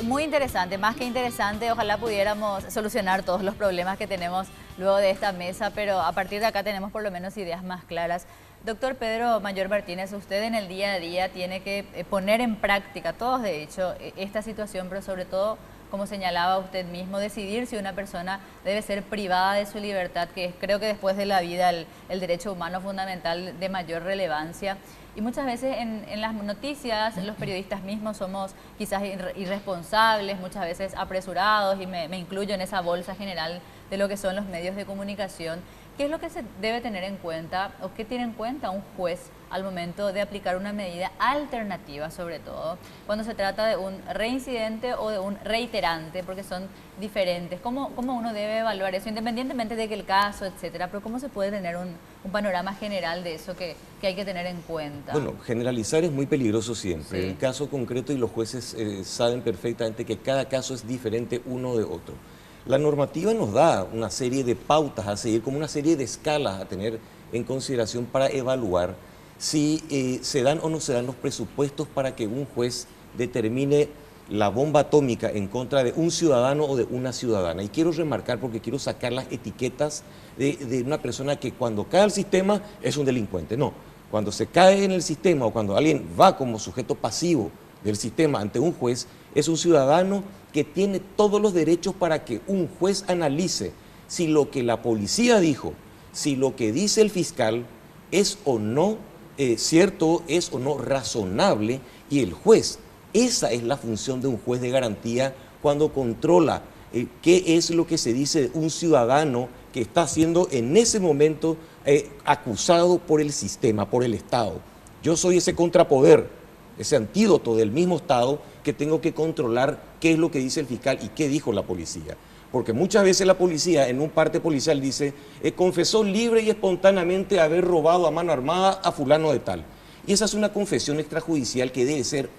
Muy interesante, más que interesante, ojalá pudiéramos solucionar todos los problemas que tenemos luego de esta mesa, pero a partir de acá tenemos por lo menos ideas más claras. Doctor Pedro Mayor Martínez, usted en el día a día tiene que poner en práctica, todos de hecho, esta situación, pero sobre todo, como señalaba usted mismo, decidir si una persona debe ser privada de su libertad, que es, creo que después de la vida, el derecho humano fundamental de mayor relevancia. Y muchas veces en las noticias, los periodistas mismos somos quizás irresponsables, muchas veces apresurados, y me incluyo en esa bolsa general de lo que son los medios de comunicación. ¿Qué es lo que se debe tener en cuenta o qué tiene en cuenta un juez al momento de aplicar una medida alternativa, sobre todo cuando se trata de un reincidente o de un reiterante, porque son diferentes? ¿Cómo uno debe evaluar eso, independientemente de que el caso, etcétera? Pero ¿cómo se puede tener un panorama general de eso que hay que tener en cuenta? Bueno, generalizar es muy peligroso siempre. Sí. El caso concreto, y los jueces saben perfectamente que cada caso es diferente uno de otro. La normativa nos da una serie de pautas a seguir, como una serie de escalas a tener en consideración para evaluar si se dan o no se dan los presupuestos para que un juez determine la bomba atómica en contra de un ciudadano o de una ciudadana. Y quiero remarcar, porque quiero sacar las etiquetas de una persona que cuando cae al sistema es un delincuente. No, cuando se cae en el sistema o cuando alguien va como sujeto pasivo del sistema ante un juez, es un ciudadano que tiene todos los derechos para que un juez analice si lo que la policía dijo, si lo que dice el fiscal es o no cierto, es o no razonable, y el juez, esa es la función de un juez de garantía cuando controla qué es lo que se dice de un ciudadano que está siendo en ese momento acusado por el sistema, por el Estado. Yo soy ese contrapoder, ese antídoto del mismo Estado que tengo que controlar qué es lo que dice el fiscal y qué dijo la policía. Porque muchas veces la policía, en un parte policial, dice, confesó libre y espontáneamente haber robado a mano armada a fulano de tal. Y esa es una confesión extrajudicial que debe ser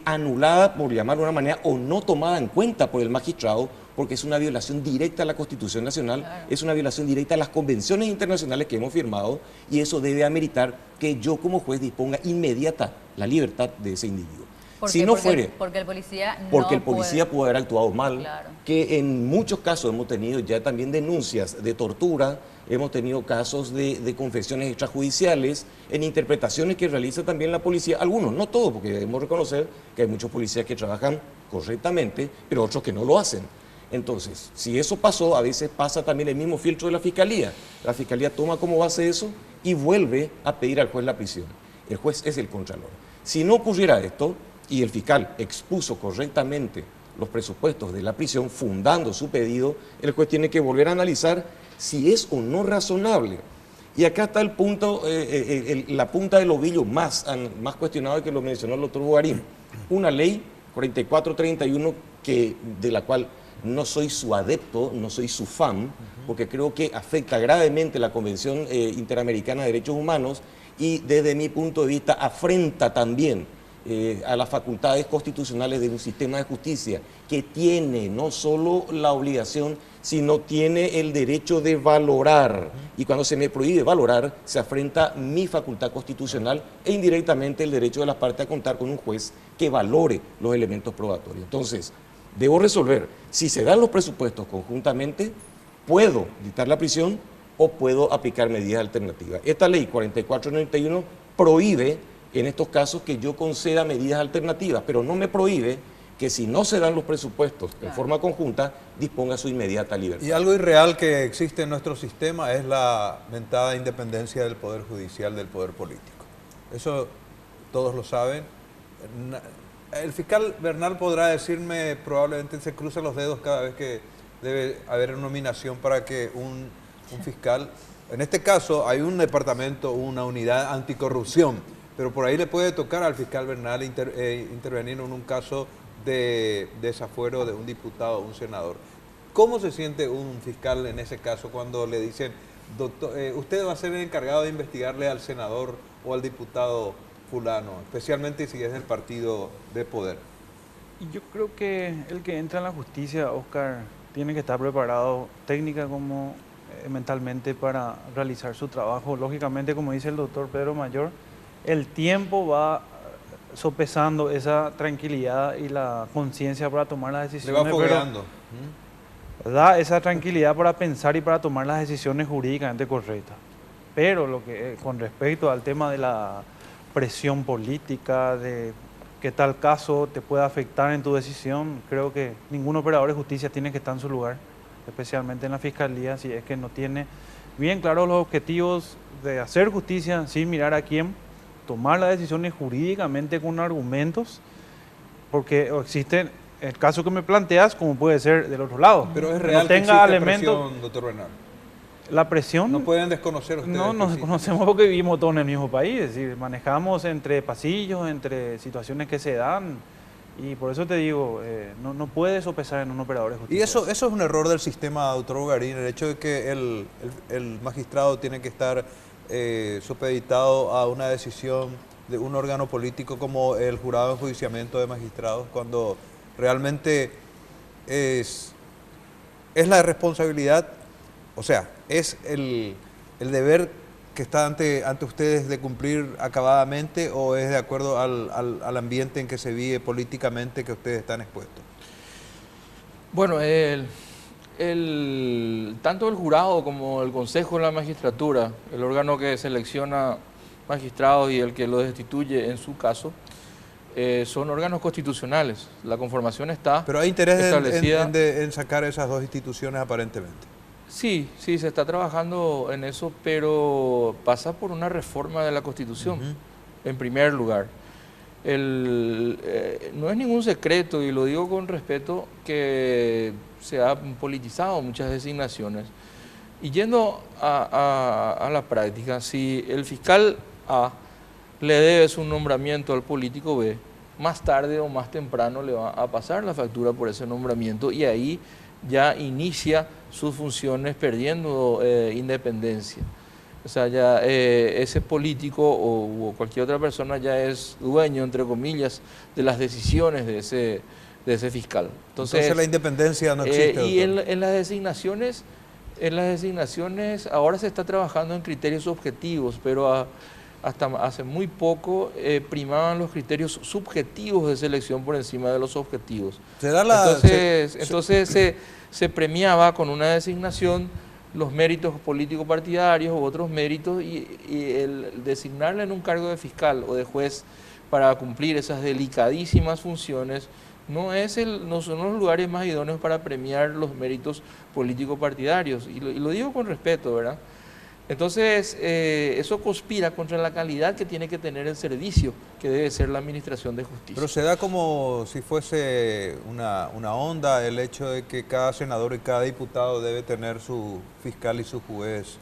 anulada, por llamarlo de una manera, o no tomada en cuenta por el magistrado, porque es una violación directa a la Constitución Nacional, claro. Es una violación directa a las convenciones internacionales que hemos firmado, y eso debe ameritar que yo como juez disponga inmediata la libertad de ese individuo. Si no fuere, porque el policía no porque el policía puede haber actuado mal, Claro. que en muchos casos hemos tenido ya también denuncias de tortura, hemos tenido casos de confesiones extrajudiciales, en interpretaciones que realiza también la policía, algunos, no todos, porque debemos reconocer que hay muchos policías que trabajan correctamente, pero otros que no lo hacen. Entonces, si eso pasó, a veces pasa también el mismo filtro de la Fiscalía. La Fiscalía toma como base eso y vuelve a pedir al juez la prisión. El juez es el contralor. Si no ocurriera esto y el fiscal expuso correctamente los presupuestos de la prisión, fundando su pedido, el juez tiene que volver a analizar si es o no razonable. Y acá está el punto, la punta del ovillo más cuestionado, que lo mencionó el doctor Bogarín. Una ley 4431 de la cual no soy su adepto, no soy su fan, porque creo que afecta gravemente la Convención Interamericana de Derechos Humanos y desde mi punto de vista afrenta también a las facultades constitucionales de un sistema de justicia que tiene no solo la obligación, sino tiene el derecho de valorar. Y cuando se me prohíbe valorar, se afrenta mi facultad constitucional e indirectamente el derecho de las partes a contar con un juez que valore los elementos probatorios. Entonces, debo resolver si se dan los presupuestos conjuntamente, puedo dictar la prisión o puedo aplicar medidas alternativas. Esta ley 4491 prohíbe en estos casos que yo conceda medidas alternativas, pero no me prohíbe que si no se dan los presupuestos en forma conjunta, disponga su inmediata libertad. Y algo irreal que existe en nuestro sistema es la mentada independencia del Poder Judicial del Poder Político. Eso todos lo saben. El fiscal Bernal podrá decirme, probablemente se cruzan los dedos cada vez que debe haber nominación para que un fiscal, en este caso hay un departamento, una unidad anticorrupción, pero por ahí le puede tocar al fiscal Bernal intervenir en un caso de desafuero de un diputado o un senador. ¿Cómo se siente un fiscal en ese caso cuando le dicen, doctor, usted va a ser el encargado de investigarle al senador o al diputado fulano, especialmente si es del partido de poder? Y yo creo que el que entra en la justicia, Oscar, tiene que estar preparado técnica como mentalmente para realizar su trabajo. Lógicamente, como dice el doctor Pedro Mayor, el tiempo va sopesando esa tranquilidad y la conciencia para tomar las decisiones. Le va fogueando. Da esa tranquilidad para pensar y para tomar las decisiones jurídicamente correctas. Pero lo que con respecto al tema de la presión política, de que tal caso te pueda afectar en tu decisión, creo que ningún operador de justicia tiene que estar en su lugar, especialmente en la Fiscalía, si es que no tiene bien claros los objetivos de hacer justicia sin mirar a quién, tomar las decisiones jurídicamente con argumentos, porque existen el caso que me planteas, como puede ser del otro lado. Pero es real no que tenga existe elementos, presión, doctor Bernal. La presión... No pueden desconocer ustedes. No, nos conocemos porque vivimos todos en el mismo país, es decir, manejamos entre pasillos, entre situaciones que se dan, y por eso te digo, no puede sopesar en un operador de justicia. Y eso es un error del sistema, doctor Bogarín, el hecho de que el magistrado tiene que estar supeditado a una decisión de un órgano político como el jurado de enjuiciamiento de magistrados, cuando realmente es la responsabilidad, o sea, es el deber que está ante ustedes de cumplir acabadamente, o es de acuerdo al ambiente en que se vive políticamente que ustedes están expuestos. Bueno, tanto el jurado como el Consejo de la Magistratura, el órgano que selecciona magistrados y el que los destituye en su caso, son órganos constitucionales. La conformación está Pero hay interés establecida. en sacar esas dos instituciones aparentemente. Sí, se está trabajando en eso, pero pasa por una reforma de la Constitución, en primer lugar. No es ningún secreto, y lo digo con respeto, que se han politizado muchas designaciones. Y yendo a la práctica, si el fiscal A le debe su nombramiento al político B, más tarde o más temprano le va a pasar la factura por ese nombramiento, y ahí ya inicia sus funciones perdiendo independencia. O sea, ya ese político o cualquier otra persona ya es dueño, entre comillas, de las decisiones de ese fiscal. Entonces la independencia no existe. Y en las designaciones ahora se está trabajando en criterios objetivos, pero hasta hace muy poco primaban los criterios subjetivos de selección por encima de los objetivos. Entonces se premiaba con una designación los méritos políticos partidarios u otros méritos y el designarle en un cargo de fiscal o de juez para cumplir esas delicadísimas funciones no son los lugares más idóneos para premiar los méritos políticos partidarios. Y lo digo con respeto, ¿verdad? Entonces, eso conspira contra la calidad que tiene que tener el servicio que debe ser la administración de justicia. Pero se da como si fuese una onda el hecho de que cada senador y cada diputado debe tener su fiscal y su juez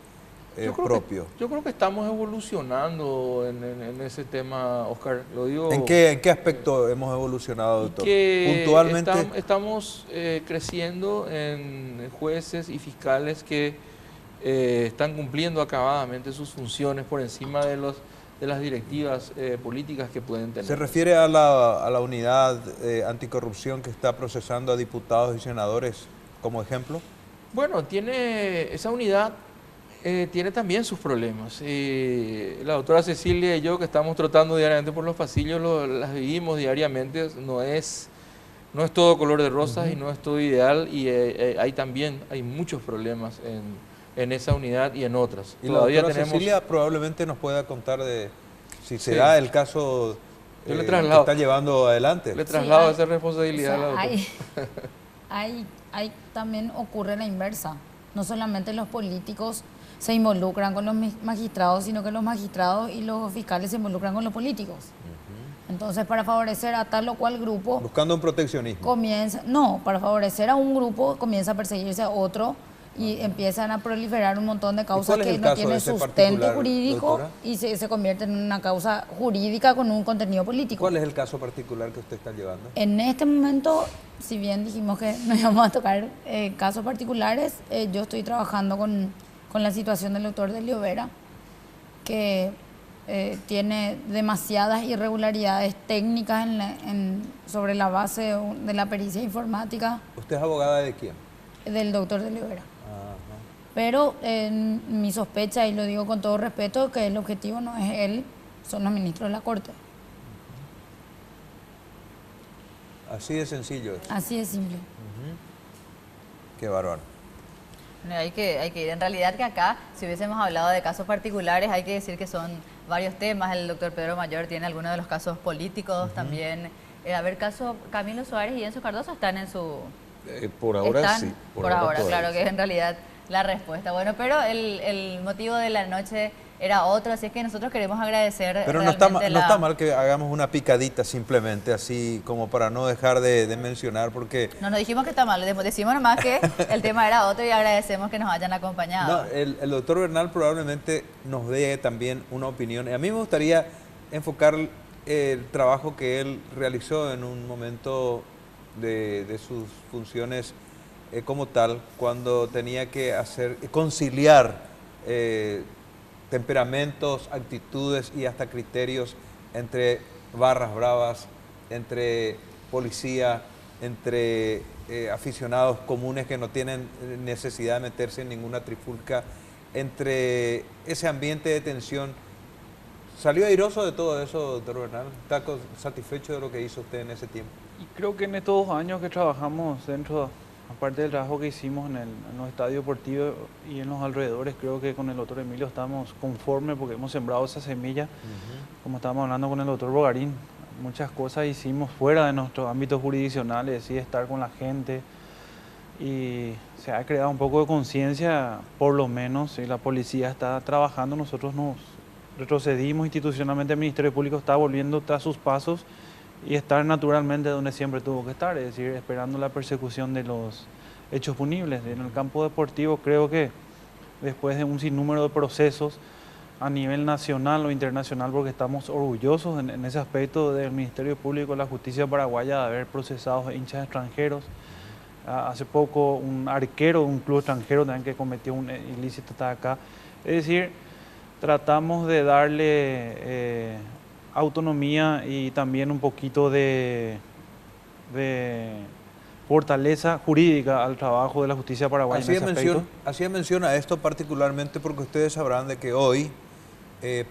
propio. Yo creo que estamos evolucionando en ese tema, Oscar. Lo digo. ¿En qué aspecto hemos evolucionado, doctor? Puntualmente. Estamos creciendo en jueces y fiscales que están cumpliendo acabadamente sus funciones por encima de las directivas políticas que pueden tener. ¿Se refiere a la unidad anticorrupción que está procesando a diputados y senadores como ejemplo? Bueno, esa unidad tiene también sus problemas. La doctora Cecilia y yo, que estamos trotando diariamente por los pasillos, las vivimos diariamente. No es todo color de rosas y no es todo ideal, y hay muchos problemas en esa unidad y en otras. Y todavía la doctora Cecilia probablemente nos pueda contar de si se da el caso que está llevando adelante. Le traslado esa responsabilidad a la doctora. Hay también ocurre la inversa. No solamente los políticos se involucran con los magistrados, sino que los magistrados y los fiscales se involucran con los políticos. Entonces, para favorecer a tal o cual grupo... Buscando un proteccionismo. Para favorecer a un grupo comienza a perseguirse a otro y empiezan a proliferar un montón de causas que no tienen sustento jurídico, doctora, y se convierte en una causa jurídica con un contenido político. ¿Cuál es el caso particular que usted está llevando? En este momento, si bien dijimos que no íbamos a tocar casos particulares, yo estoy trabajando con la situación del doctor Delio Vera, que tiene demasiadas irregularidades técnicas sobre la base de la pericia informática. ¿Usted es abogada de quién? Del doctor Delio Vera. Pero mi sospecha, y lo digo con todo respeto, que el objetivo no es él, son los ministros de la Corte. Así de sencillo es. Así de simple. Qué bárbaro. Hay que ir. En realidad que acá, si hubiésemos hablado de casos particulares, hay que decir que son varios temas. El doctor Pedro Mayor tiene algunos de los casos políticos también. A ver, caso Camilo Suárez y Enzo Cardoso están en su... por ahora sí. Por ahora, claro, que es en realidad la respuesta. Bueno, pero el motivo de la noche era otro, así es que nosotros queremos agradecer. Pero no está mal que hagamos una picadita simplemente, así como para no dejar de mencionar, porque... No dijimos que está mal, decimos nomás que el tema era otro y agradecemos que nos hayan acompañado. No, el doctor Bernal probablemente nos dé también una opinión. A mí me gustaría enfocar el trabajo que él realizó en un momento de sus funciones como tal, cuando tenía que conciliar temperamentos, actitudes y hasta criterios entre barras bravas, entre policía, entre aficionados comunes que no tienen necesidad de meterse en ninguna trifulca, entre ese ambiente de tensión. ¿Salió airoso de todo eso, doctor Bernal? ¿Está satisfecho de lo que hizo usted en ese tiempo? Y creo que en estos 2 años que trabajamos dentro, aparte del trabajo que hicimos en los estadios deportivos y en los alrededores, creo que con el doctor Emilio estamos conformes porque hemos sembrado esa semilla, como estábamos hablando con el doctor Bogarín. Muchas cosas hicimos fuera de nuestros ámbitos jurisdiccionales, y estar con la gente, y se ha creado un poco de conciencia, por lo menos, y la policía está trabajando, nosotros nos retrocedimos institucionalmente, el Ministerio Público está volviendo tras sus pasos y estar naturalmente donde siempre tuvo que estar, es decir, esperando la persecución de los hechos punibles. En el campo deportivo creo que después de un sinnúmero de procesos a nivel nacional o internacional, porque estamos orgullosos en ese aspecto del Ministerio Público de la Justicia paraguaya de haber procesado hinchas extranjeros. Hace poco un arquero de un club extranjero también que cometió un ilícito está acá. Es decir, tratamos de darle autonomía y también un poquito de fortaleza jurídica al trabajo de la justicia paraguaya. Hacía mención a esto particularmente porque ustedes sabrán de que hoy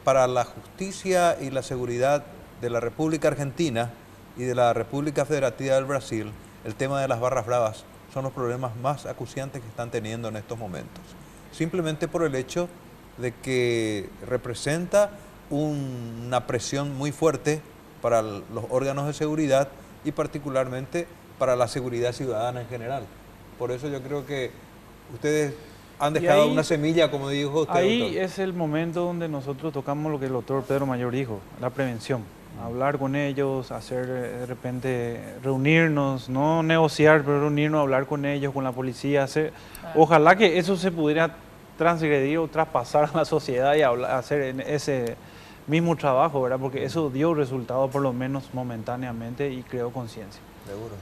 para la justicia y la seguridad de la República Argentina y de la República Federativa del Brasil, el tema de las barras bravas son los problemas más acuciantes que están teniendo en estos momentos. Simplemente por el hecho de que representa una presión muy fuerte para los órganos de seguridad y particularmente para la seguridad ciudadana en general. Por eso yo creo que ustedes han dejado ahí, una semilla, como dijo usted. Ahí doctor. es el momento donde nosotros tocamos lo que el doctor Pedro Mayor dijo, la prevención. Hablar con ellos, hacer de repente reunirnos, no negociar, pero reunirnos, hablar con ellos, con la policía. Ojalá que eso se pudiera transgredir o traspasar a la sociedad y hacer ese mismo trabajo, ¿verdad? Porque eso dio resultado por lo menos momentáneamente y creó conciencia. Seguro.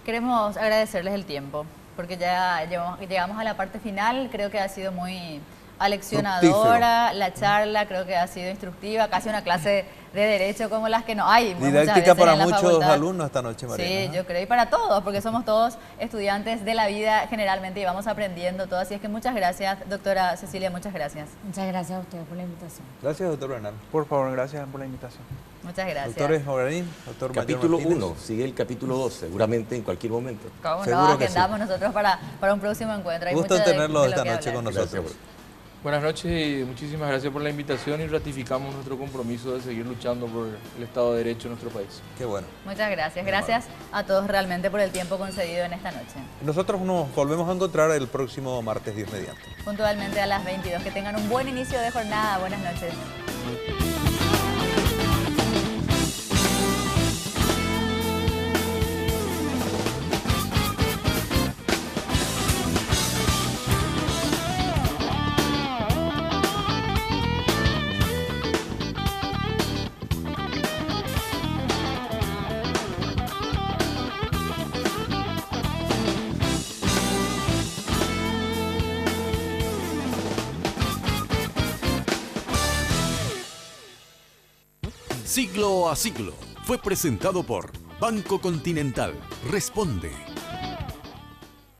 Queremos agradecerles el tiempo, porque ya llegamos a la parte final. Creo que ha sido muy aleccionadora la charla, creo que ha sido instructiva, casi una clase de derecho como las que no hay. Didáctica para muchos alumnos esta noche, María. Sí, yo creo, y para todos, porque somos todos estudiantes de la vida generalmente y vamos aprendiendo todo. Así es que muchas gracias, doctora Cecilia, muchas gracias. Muchas gracias a ustedes por la invitación. Gracias, doctor Bernal. Por favor, gracias por la invitación. Muchas gracias. Doctores Obrarín, doctor Capítulo Mayor 1, sigue el capítulo 2, seguramente en cualquier momento. ¿Cómo Seguro no? que Agendamos nosotros para un próximo encuentro. Hay Gusto mucho de tenerlo lo esta que noche hablar. con nosotros. Gracias. Buenas noches y muchísimas gracias por la invitación y ratificamos nuestro compromiso de seguir luchando por el Estado de Derecho en nuestro país. Qué bueno. Muchas gracias. Gracias a todos realmente por el tiempo concedido en esta noche. Nosotros nos volvemos a encontrar el próximo martes 10 mediante. Puntualmente a las 22. Que tengan un buen inicio de jornada. Buenas noches. Siglo a Siglo fue presentado por Banco Continental. Responde.